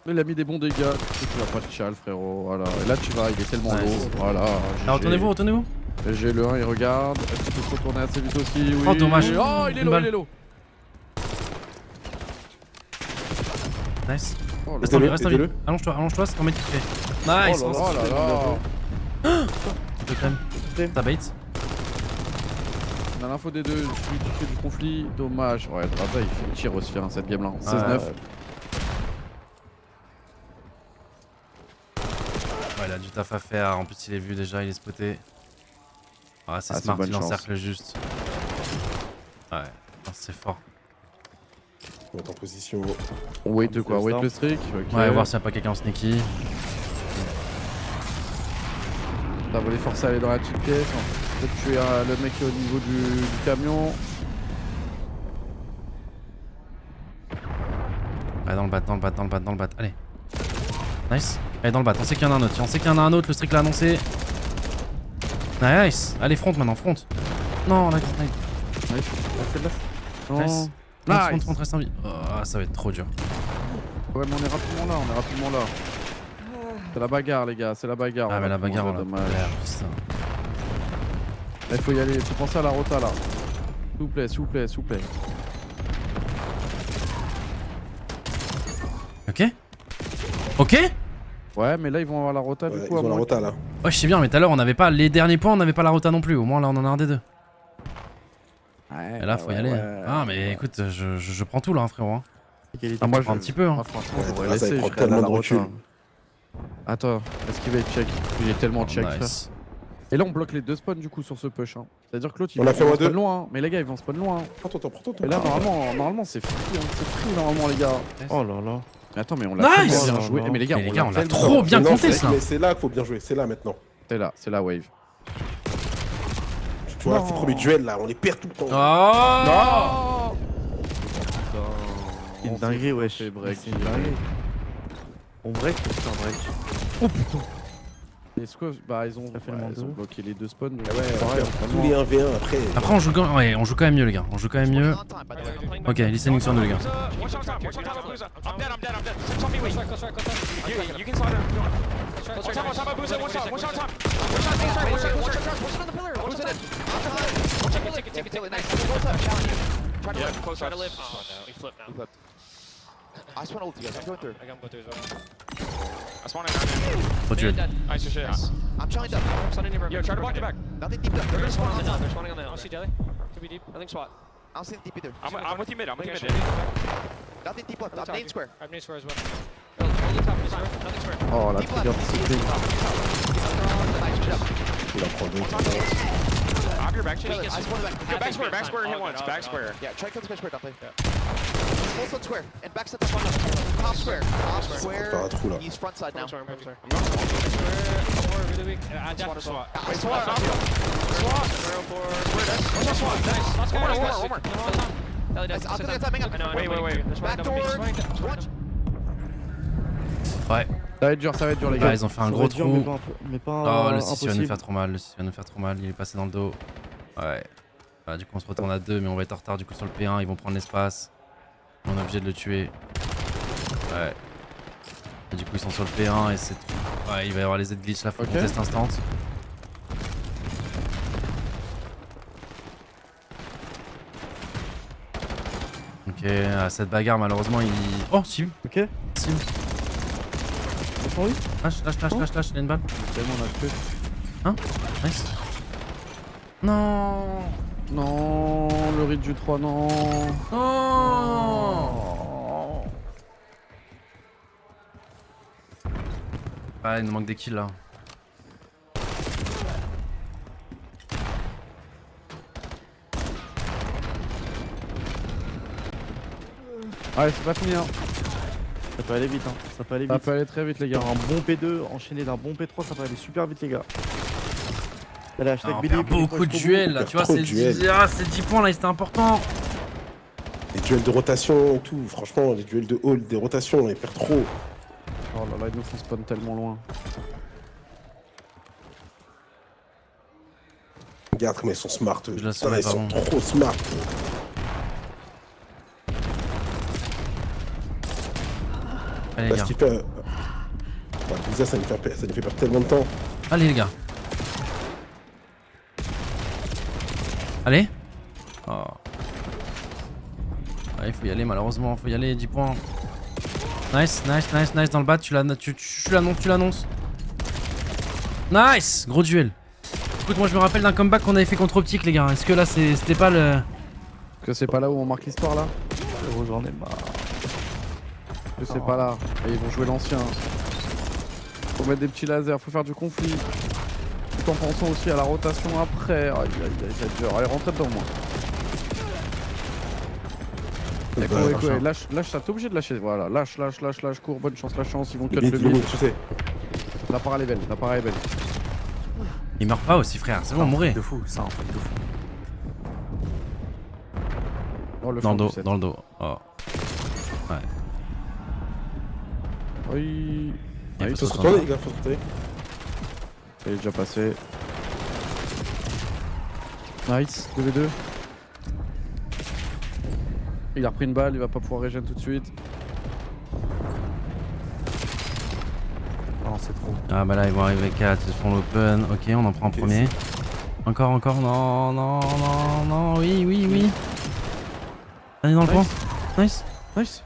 Il a mis des bons dégâts. Tu vas pas te chal, frérot. Voilà. Et là, tu vas, il est tellement Nice. lourd. Voilà. Alors, retournez-vous. J'ai le 1, il regarde. Est-ce qu'il peut se retourner assez vite aussi? Oui. Oh, dommage. Oh, il est Une low, balle. il est low. Nice. Oh là Reste là. en vie, reste en vie. aidez-le. Allonge-toi, c'est ton mec qui fait. Nice. Oh là là. Je crème. Ta bait. On a l'info des deux, celui qui fait du conflit, dommage. Ouais, Draza il tire aussi hein, cette game là. 16-9. Ouais, il a du taf à faire. En plus, il est vu déjà, il est spoté. Ouais, c'est Ah, c'est smart, bonne il chance. encercle juste. Ouais, c'est fort. On va être en position. On wait de quoi? Un petit Wait le streak. Ok. Ouais, voir s'il n'y a pas quelqu'un en sneaky. On va les forcer à aller dans la petite pièce. On va peut-être tuer le mec qui est au niveau du camion. Ouais, dans le bat. Allez. Nice. Allez, dans le bat. On sait qu'il y en a un autre. Le streak l'a annoncé. Nice. Allez, front maintenant, front. Non, la grenade. Nice. Celle-là. Non. Nice. Nice. Front, reste en vie. Oh, ça va être trop dur. Ouais, mais on est rapidement là. C'est la bagarre, les gars, c'est la bagarre. Ah, mais la bagarre, on l'a dommage. perd, putain. Il faut y aller, faut penser à la rota là. S'il vous plaît. Ok. Ouais, mais là ils vont avoir la rota Ouais, du ils coup. à ont la moins rota là. Ouais, je sais bien, mais tout à l'heure, on n'avait pas les derniers points, on n'avait pas la rota non plus. Au moins, là, on en a un des deux. Ouais, Et là, faut y aller. Ah, mais écoute, je prends tout là, hein, frérot. hein. Égalité. Ah, moi, prends un petit peu. Hein. Moi, franchement, Ouais, j'aurais là, ça laissé. prend je serais allé à tellement la de recul. rota. Attends, est-ce qu'il va être check? Il est tellement check, frère. Nice. Et là, on bloque les deux spawns du coup sur ce push. Hein. C'est-à-dire que l'autre il On va a fait spawn deux. loin. Hein. Mais les gars, ils vont spawn loin. Hein. Prends ton temps. Et là, normalement c'est free. Hein. C'est free normalement, les gars. Oh là là. Mais attends, mais on l'a Nice. tellement bien joué. Eh, mais les gars, Mais les gars, on l'a tellement trop bien Non, compté, c'est- ça. mais c'est là qu'il faut bien jouer. C'est là maintenant. C'est la wave. Tu vois, Non. ces premiers duels là, on les perd tout le temps. Oh Non. C'est une dinguerie, wesh. fait break. C'est une dinguerie. On break ou c'est un break? Oh putain. Les squaws, bah ils ont Ça fait le moins ils ont deux. bloqué les deux spawns. Ah ouais, pareil, tous les 1v1 après. Après on joue quand même mieux les gars. On joue quand même mieux. Ok, listening sur nous les gars. I spawn ult, you guys. I'm going through. I got go through as well. I spawned in. Gros duel. Nice shit. I'm trying to. Stunning near. Yo, try to block the back. Nothing deep though. They're They're spawning on the spawning hill. They're spawning on the hill. I don't see jelly. Could be deep. Nothing spot. I don't see anything deep either. I'm with you mid. I'm with you mid. Nothing deep left. I'm main square. I have main square as well. Yo, hold the top mid square. Nothing square. Oh la Deep trigger left. discipline. Nice, good job. Il en prend deux. I have your back shit. I spawned back. Yo, back square. Back square hit once. Back square. Yeah, try to kill the square, don't play. Full front square. And back set the front left. Top square. Top Faire un square. trou là. He's front side now. I'm sorry. I'm sorry. I'm not square. Really weak. I definitely swat. I swat. Swat. What's that swat? Nice. Last guy. One more. Nice. I'll do the timing up. Wait. Back door. Watch. Ouais. Ça va être dur les gars. Ah, ils ont fait un Ça gros va être dur, trou. mais pas Oh, le 6 va nous impossible. faire trop mal. Le 6 va nous faire trop mal. Il est passé dans le dos. Ouais. Ah, du coup, on se retourne à 2, mais on va être en retard du coup sur le P1. Ils vont prendre l'espace. On est obligé de le tuer. Ouais. Et du coup, ils sont sur le P1 et c'est. Ouais, il va y avoir les Z-glitch là. Faut qu'on teste instant. Ok, cette bagarre, malheureusement, il. Oh, Sim. Ok. Sim. Oui. Lâche, il a une balle. Tellement on a plus. Nice. Non. Non, le rythme du 3, non. Non. Ah, il nous manque des kills là. Ouais, c'est pas fini hein. Ça peut aller vite, hein. Ça peut aller Ça vite. peut aller très vite les gars. Un bon P2 enchaîné d'un bon P3, ça peut aller super vite, les gars. Allez, hashtag Ah, on Billy, perd Billy, beaucoup de jusqu'au duels bout. là, on tu vois, perd c'est trop de duels. ces 10 points là, c'était important. Les duels de rotation et tout, franchement, les duels de hold, des rotations, on les perd trop. Oh là là, ils nous font spawn tellement loin. Regarde comme ils sont smart. Eux. Je la Putain, sauve, ils sont pardon. trop smart. Allez les Parce gars, qu'il fait. Blizzard, ça nous fait perdre tellement de temps. allez les gars. Allez. Oh. Ouais, il faut y aller malheureusement, faut y aller, 10 points. Nice dans le bas, tu l'annonces. Nice, gros duel. Écoute, moi je me rappelle d'un comeback qu'on avait fait contre Optic les gars. Est-ce que là c'était pas le... Est-ce que c'est pas là où on marque l'histoire là? Oh, j'en ai marre. Est-ce que c'est pas là? Et ils vont jouer l'ancien. Faut mettre des petits lasers, faut faire du conflit. Tout en pensant aussi à la rotation après. Aïe aïe aïe, c'est dur. Allez, rentrez dedans moi. Écho, lâche ça, t'es obligé de lâcher. Voilà, lâche, cours, bonne chance, la chance, ils vont cut le mid. Je sais. La parade est belle, Il meurt pas aussi frère, c'est bon, mourrez. De fou, ça, en fait, de fou. Oh, le Dans le flanc dos, du set. dans le dos. Oh. Ouais. Oui. Il Ah, faut Faut se se retourner, les gars, faut se retourner. Ça y est déjà passé. Nice, 2v2. Il a repris une balle, il va pas pouvoir régène tout de suite. Non, c'est trop. Ah bah là ils vont arriver 4, ils font l'open. Ok, on en prend un Ok, premier. Encore, non, oui. Allez dans le point. Nice. Nice.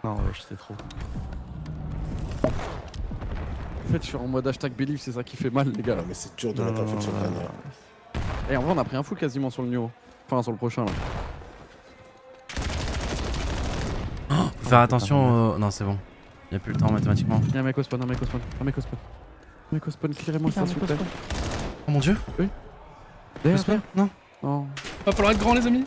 Non, ouais, c'est trop. En fait, je suis en mode hashtag believe, c'est ça qui fait mal, les gars. Non, mais c'est dur de mettre un foot sur le dernier. Et en vrai, on a pris un full quasiment sur le Nio. Enfin, sur le prochain là. Faut faire attention. Non, c'est bon. Y'a plus le temps mathématiquement. Y'a un mec au spawn, un mec au spawn, clearez-moi ça, s'il vous plaît. Oh mon dieu. Derrière, Non. Non. Va falloir être grand les amis.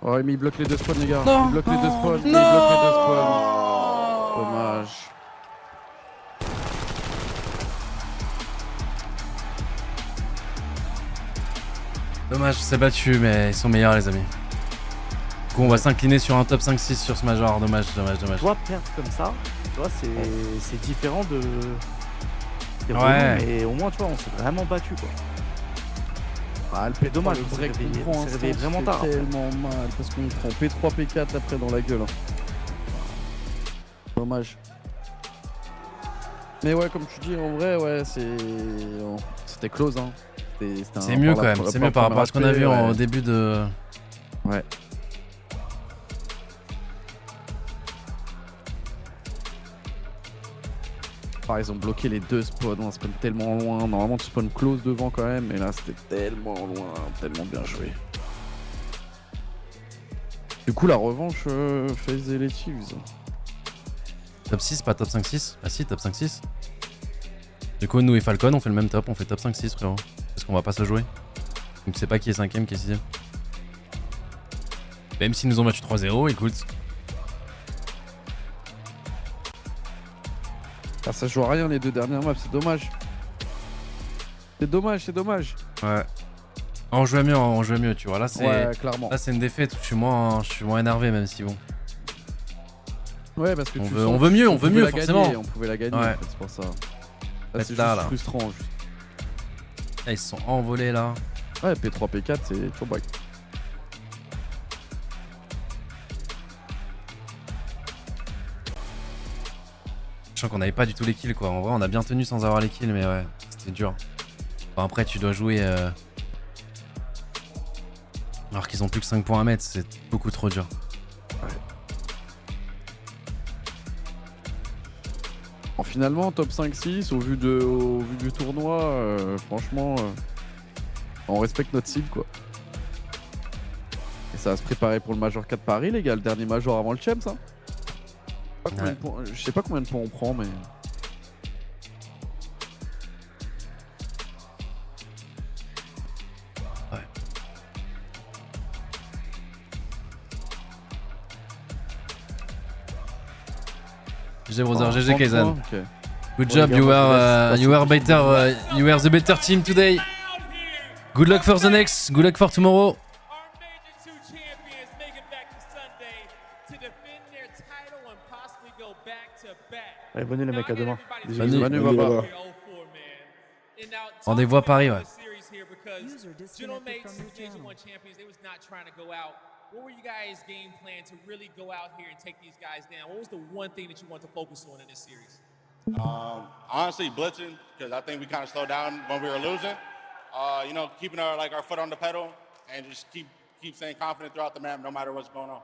Oh, mais il bloque les deux spawns, les gars. Non. Il bloque les deux spawns. Il Non. bloque les deux spawns. Dommage. Dommage, c'est battu, mais ils sont meilleurs les amis. coup, on va s'incliner sur un top 5-6 sur ce Major. Dommage. Tu vois, perdre comme ça, tu vois, c'est différent de. C'est Ouais. relou, mais au moins, tu vois, on s'est vraiment battu, quoi. Ah, le C'est dommage, le on s'est break réveillé- qu'on prend on s'est instant, réveillé vraiment fait tard, après. tellement mal parce qu'on prend P3, P4 après dans la gueule. Dommage. Mais ouais, comme tu dis, en vrai, ouais, c'était close, hein. C'est mieux quand même, c'est mieux par rapport à ce qu'on a vu au début de... Ouais. Ils ont bloqué les deux spawns, on spawn tellement loin. Normalement, tu spawn close devant quand même, mais là, c'était tellement loin, tellement bien joué. Du coup, la revanche, FaZe et les Thieves. Top 6, pas top 5-6? Ah si, top 5-6. Du coup, nous et Falcon, on fait le même top, on fait top 5-6, frérot. Parce qu'on va pas se jouer. Donc tu sais pas qui est 5ème, qui est 6ème. Même s'ils nous ont battu 3-0, écoute. Ah, ça joue à rien les deux dernières maps, c'est dommage. C'est dommage. Ouais. On jouait mieux, tu vois. Là, c'est Ouais, clairement. là, c'est une défaite où je suis moins énervé, même si bon. Ouais, parce que On tu veut- sens on veut mieux, qu'on on veut pouvait mieux, la gagner, forcément. on pouvait la gagner, Ouais. en fait, c'est pour ça. Là, Être c'est là, juste là. frustrant. Là, ils se sont envolés là. Ouais, P3, P4, c'est toujours back. Je sens qu'on avait pas du tout les kills, quoi. En vrai, on a bien tenu sans avoir les kills, mais ouais, c'était dur. Enfin, après, tu dois jouer. Alors qu'ils ont plus que 5 points à mettre, c'est beaucoup trop dur. Bon, finalement, top 5-6, au vu du tournoi, franchement, on respecte notre cible, quoi. Et ça va se préparer pour le Major 4 Paris, les gars, le dernier Major avant le Champs, hein. Je sais pas combien de points on prend, mais... Ouais. GG brother, GG 30 Kaizen. points, ok. Good Bon, job, les you gars, were better, you were the better team today. Good luck for the next, good luck for tomorrow. Our major two champions make it back to Sunday to defend their title and possibly go back to back. Allez, venez les mecs, à demain. Bisous. Manu, Manu, baba. Rendez-vous à Paris, ouais. General Mates, Division 1 champions, they was not trying to go out. What were you guys' game plan to really go out here and take these guys down? What was the one thing that you want to focus on in this series? Honestly, blitzing, because I think we kind of slowed down when we were losing. You know, keeping our foot on the pedal and just keep staying confident throughout the map, no matter what's going on.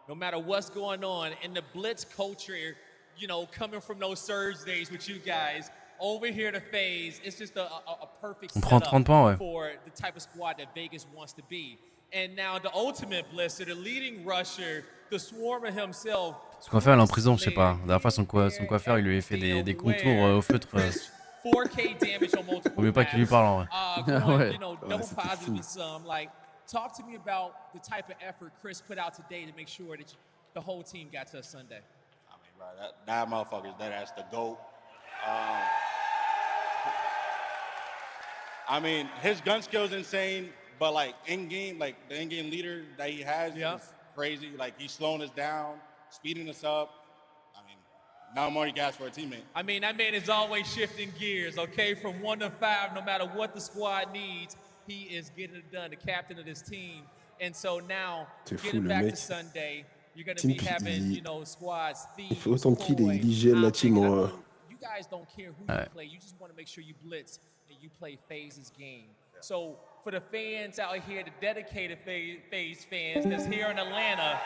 No matter what's going on, and the blitz culture, you know, coming from those surge days with you guys, over here to FaZe, it's just a perfect On prend 30 points, ouais. for the type of squad that Vegas wants to be. And now the ultimate blitzer, the leading rusher, the swarmer himself. Ce qu'on va faire, elle est en prison, je sais pas. La dernière fois, son coiffeur, il lui a fait des contours au feutre. 4K damage on multiple Faut mieux pas qu'il lui parle en vrai. going, Ouais. you know, Ouais, double c'était positive fou. and some. Like, talk to me about the type of effort Chris put out today to make sure that the whole team got to Sunday. I mean, bro, that motherfucker's that's the GOAT. I mean, his gun skill's insane, but like in-game, like the in-game leader that he has is crazy. Like, he's slowing us down, speeding us up. I mean, not more you can ask for a teammate. I mean, that man is always shifting gears, okay? From 1 to 5, no matter what the squad needs, he is getting it done, the captain of this team. And so now, C'est fou, getting le back mec. to Sunday, you're going to Team be having, qui- you know, squads, Il fait autant de kills et Thieves, il gèle la team en... You guys don't care who you play. You just want to make sure you blitz and you play FaZe's game. So for the fans out here, the dedicated FaZe fans that's here in Atlanta,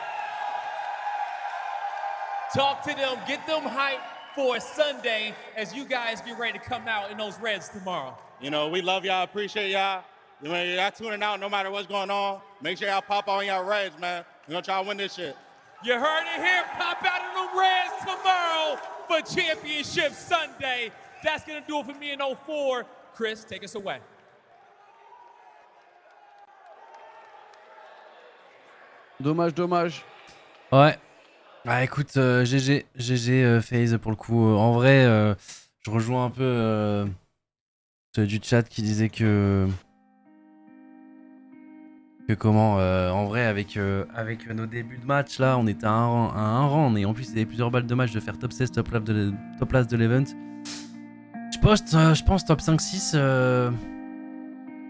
talk to them, get them hyped for Sunday as you guys get ready to come out in those Reds tomorrow. You know, we love y'all, appreciate y'all. When y'all tuning out, no matter what's going on, make sure y'all pop on y'all Reds, man. We're gonna try to win this shit. You heard it here. Pop out in the Reds tomorrow for Championship Sunday. That's going to do it for me in 04. Chris, take us away. Dommage. Ouais. Ah écoute, GG FaZe pour le coup. En vrai, je rejoins un peu ceux du chat qui disait que Que comment en vrai, avec nos débuts de match, là, on était à un rang. Et en plus, il y avait plusieurs balles de match de faire top 16, top last de l'event. Je pense top 5-6.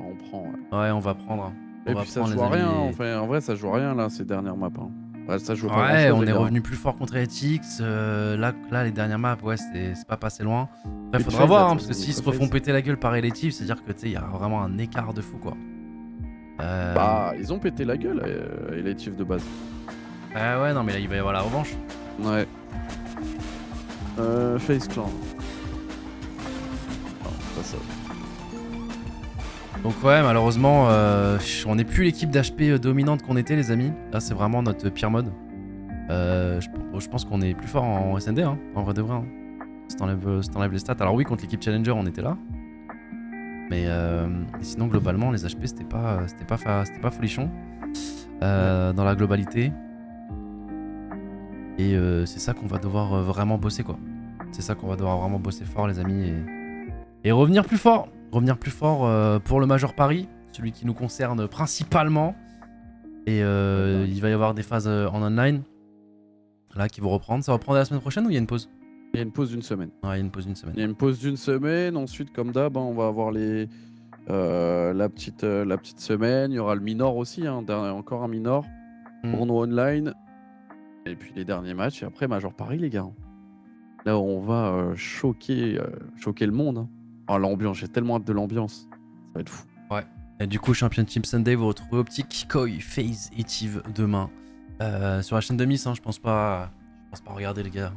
On prend, ouais. Ouais, on va prendre. Et puis ça joue à rien, enfin, en vrai ça joue à rien là ces dernières maps. Hein. Ouais, ça joue pas Ouais, grand-chose, on les est gars. revenu plus fort contre ETX. Là, les dernières maps, ouais, c'est pas passé loin. Après, Et faudra FaZe, voir, là, hein, parce que s'ils se refont péter la gueule par Elective, c'est-à-dire que tu sais, il y a vraiment un écart de fou, quoi. Bah, ils ont pété la gueule, Elective de base. Ouais, non, mais là, il va y avoir la revanche. Ouais. FaZe Clan. Non, c'est pas ça. Donc ouais, malheureusement, on n'est plus l'équipe d'HP dominante qu'on était, les amis. Là, c'est vraiment notre pire mode. Je pense qu'on est plus fort en SND, hein, en vrai de vrai. Hein. Si t'enlèves les stats. Alors oui, contre l'équipe Challenger, on était là. Mais sinon, globalement, les HP, c'était pas folichon. Dans la globalité. Et c'est ça qu'on va devoir vraiment bosser, quoi. C'est ça qu'on va devoir vraiment bosser fort, les amis. Et revenir plus fort. Revenir plus fort pour le Major Paris, celui qui nous concerne principalement. Et il va y avoir des phases en online, là, qui vont reprendre. Ça va reprendre la semaine prochaine ou il y a une pause? Il y a une pause d'une semaine. Ouais, il y a une pause d'une semaine. Il y a une pause d'une semaine, ensuite comme d'hab, hein, on va avoir la petite semaine, il y aura le minor aussi, hein, encore un minor, pour nous online. Et puis les derniers matchs, et après Major Paris, les gars. Là où on va choquer le monde. Hein. Oh, l'ambiance, j'ai tellement hâte de l'ambiance. Ça va être fou. Ouais. Et du coup, Championship Sunday, vous retrouvez Optic, Koi, FaZe et Tiv demain. Sur la chaîne de Miss, hein, je pense pas regarder, les gars.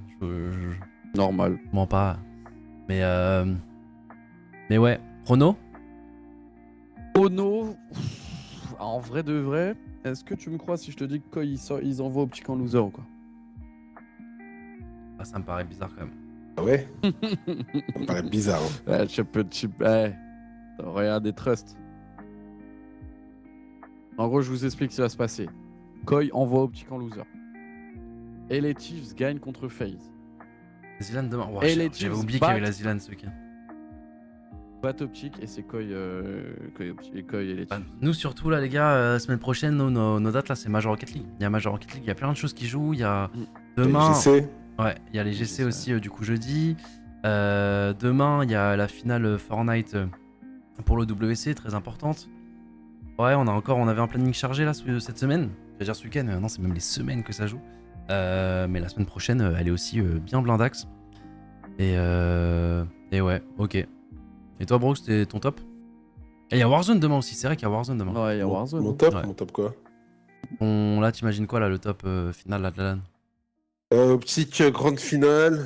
Normal. Je mens pas. Mais ouais. Prono? Prono, en vrai de vrai, est-ce que tu me crois si je te dis que ils envoient Optic en loser ou quoi? Ah, ça me paraît bizarre quand même. Ah ouais. Ça me paraît bizarre. Hein. Ouais, je peux ouais. Regardez Trust. En gros, je vous explique ce qui va se passer. Koi envoie Optic en loser. Et les Chiefs gagnent contre FaZe. Zilan demain. Wow, Et les j'avais Chiefs oublié qu'il y avait battent- la Zilan ce week-end. Bat Optic et c'est Koi et les Bah, Chiefs. nous surtout là les gars, semaine prochaine, nos dates là c'est Major Rocket League. Il y a Major Rocket League, il y a plein de choses qui jouent. Il y a demain. GC. Ouais, il y a les GC aussi du coup jeudi. Demain il y a la finale Fortnite pour le WC, très importante. Ouais, on avait un planning chargé là cette semaine. Je veux dire ce week-end, non c'est même les semaines que ça joue. Mais la semaine prochaine elle est aussi bien blindax. Et ouais, ok. Et toi Brooks, c'était ton top? Et il y a Warzone demain aussi, c'est vrai qu'il y a Warzone demain. Ouais, il y a Warzone. Mon top, Ouais. mon top quoi? Là t'imagines quoi là, le top final là de la LAN? Optique grande finale.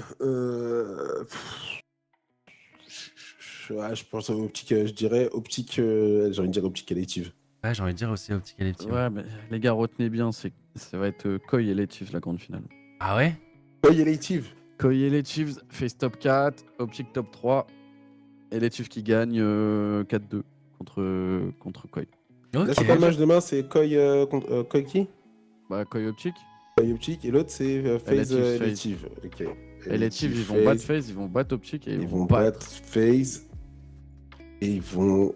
Je pense à Optique, je dirais Optique, j'ai envie de dire Optique Collective. Ouais, j'ai envie de dire aussi Optic et les petits. Ouais, mais les gars, retenez bien, ça va être Koi et les Chiefs la grande finale. Ah ouais? Oh, il y a les Chiefs. Koi et les Chiefs, FaZe top 4, Optic top 3. Et les Chiefs qui gagnent 4-2 contre Koi. Là, Ok. c'est pas le match demain, c'est Koi Koi qui? Bah, Koi Optic. Koi Optic, et l'autre c'est FaZe FaZe. Elective. Ok. Et les Chiefs, ils vont battre FaZe, ils vont battre Optic et Ils vont battre FaZe. Et ils vont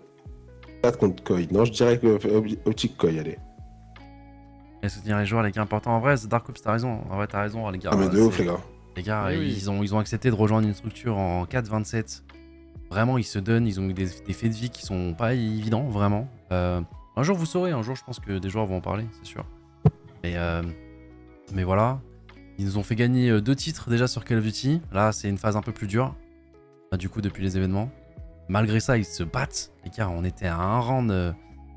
battre contre Koi. Non, je dirais que Optic Koi, allez. Et soutenir les joueurs, les gars, important. En vrai, Dark Ops, t'as raison. En vrai, t'as raison, les gars. Ah, mais de ouf, les gars. Les gars, Oui, oui. ils ont accepté de rejoindre une structure en 4-27. Vraiment, ils se donnent. Ils ont des faits de vie qui sont pas évidents, vraiment. Un jour, vous saurez. Un jour, je pense que des joueurs vont en parler, c'est sûr. Mais voilà. Ils nous ont fait gagner 2 titres déjà sur Call of Duty. Là, c'est une phase un peu plus dure. Du coup, depuis les événements. Malgré ça, ils se battent. Les gars, on était à un round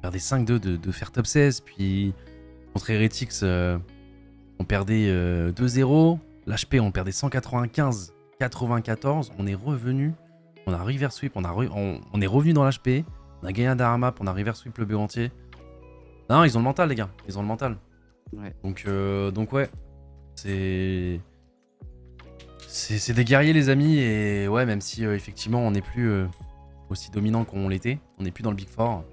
faire des 5-2 de faire top 16. Puis, contre Heretics, on perdait 2-0. L'HP, on perdait 195-94. On est revenu. On a reverse sweep. On est revenu dans l'HP. On a gagné un dernier map. On a reverse sweep le B entier. Non, ils ont le mental, les gars. Ils ont le mental. Ouais. Donc ouais. C'est des guerriers, les amis. Et ouais, même si effectivement, on n'est plus aussi dominant qu'on l'était. On n'est plus dans le Big Four.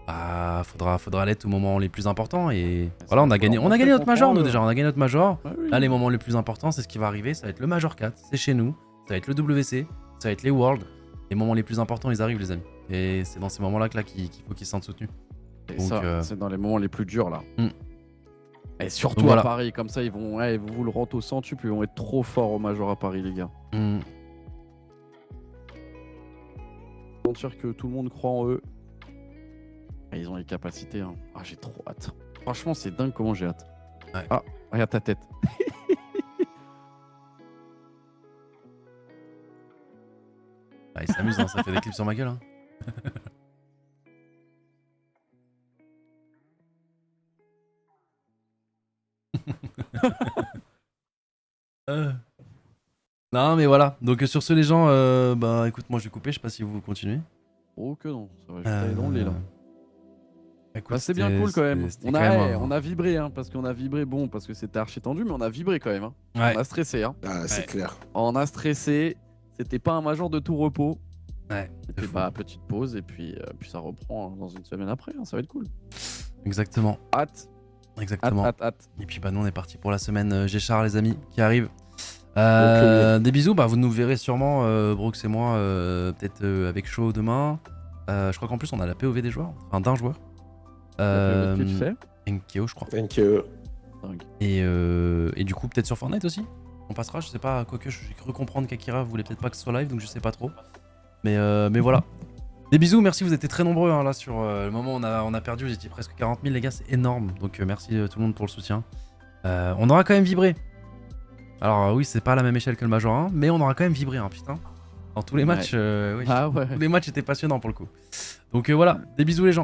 Bah, faudra l'être aux moments les plus importants. Et voilà, on a gagné notre major, nous, déjà. On a gagné notre major. Ah oui. Là, les moments les plus importants, c'est ce qui va arriver. Ça va être le Major 4, c'est chez nous. Ça va être le WC, ça va être les Worlds. Les moments les plus importants, ils arrivent, les amis. Et c'est dans ces moments-là qu'il faut qu'ils se sentent soutenus. Et Donc, ça, c'est dans les moments les plus durs là. Mm. Et surtout Donc, voilà. à Paris, comme ça ils vont, ouais, vous le rentrez au centuple, ils vont être trop forts au Major à Paris les gars. Je sûr que tout le monde croit en eux. Et ils ont les capacités. Hein. Ah j'ai trop hâte. Franchement c'est dingue comment j'ai hâte. Ouais. Ah regarde ta tête. Ah, il s'amuse, hein, ça fait des clips sur ma gueule. Hein. Non mais voilà, donc sur ce les gens, bah écoute moi je vais couper, je sais pas si vous continuez. Oh que non, ça va juste aller dans le lit là. Écoute, Bah, c'est bien cool quand même. c'était On quand a, même on a vibré hein, parce qu'on a vibré bon parce que c'était archi tendu mais on a vibré quand même. Hein. Ouais. On a stressé hein. Ah, c'est Ouais. clair. On a stressé, c'était pas un major de tout repos. Ouais, Et puis bah petite pause et puis ça reprend dans une semaine après, hein, ça va être cool. exactement, Hâte, exactement. hâte. Et puis bah nous on est parti pour la semaine Géchard les amis qui arrive. Ok. Des bisous, bah vous nous verrez sûrement, Brooks et moi, peut-être avec Shaw demain. Je crois qu'en plus on a la POV des joueurs, enfin d'un joueur. Tu fais Nkeo je crois. Thank you. Dingue. Et du coup peut-être sur Fortnite aussi. On passera, je sais pas, quoique j'ai cru comprendre qu'Akira voulait peut-être pas que ce soit live donc je sais pas trop. Mais voilà. Des bisous, merci, vous étiez très nombreux hein, là sur le moment où on a perdu, vous étiez presque 40 000 les gars, c'est énorme. Donc merci tout le monde pour le soutien. On aura quand même vibré. Alors oui, c'est pas à la même échelle que le Major 1, mais on aura quand même vibré, hein, putain. Dans tous les matchs, oui. Ah ouais. Tous les matchs étaient passionnants pour le coup. Donc voilà, des bisous les gens.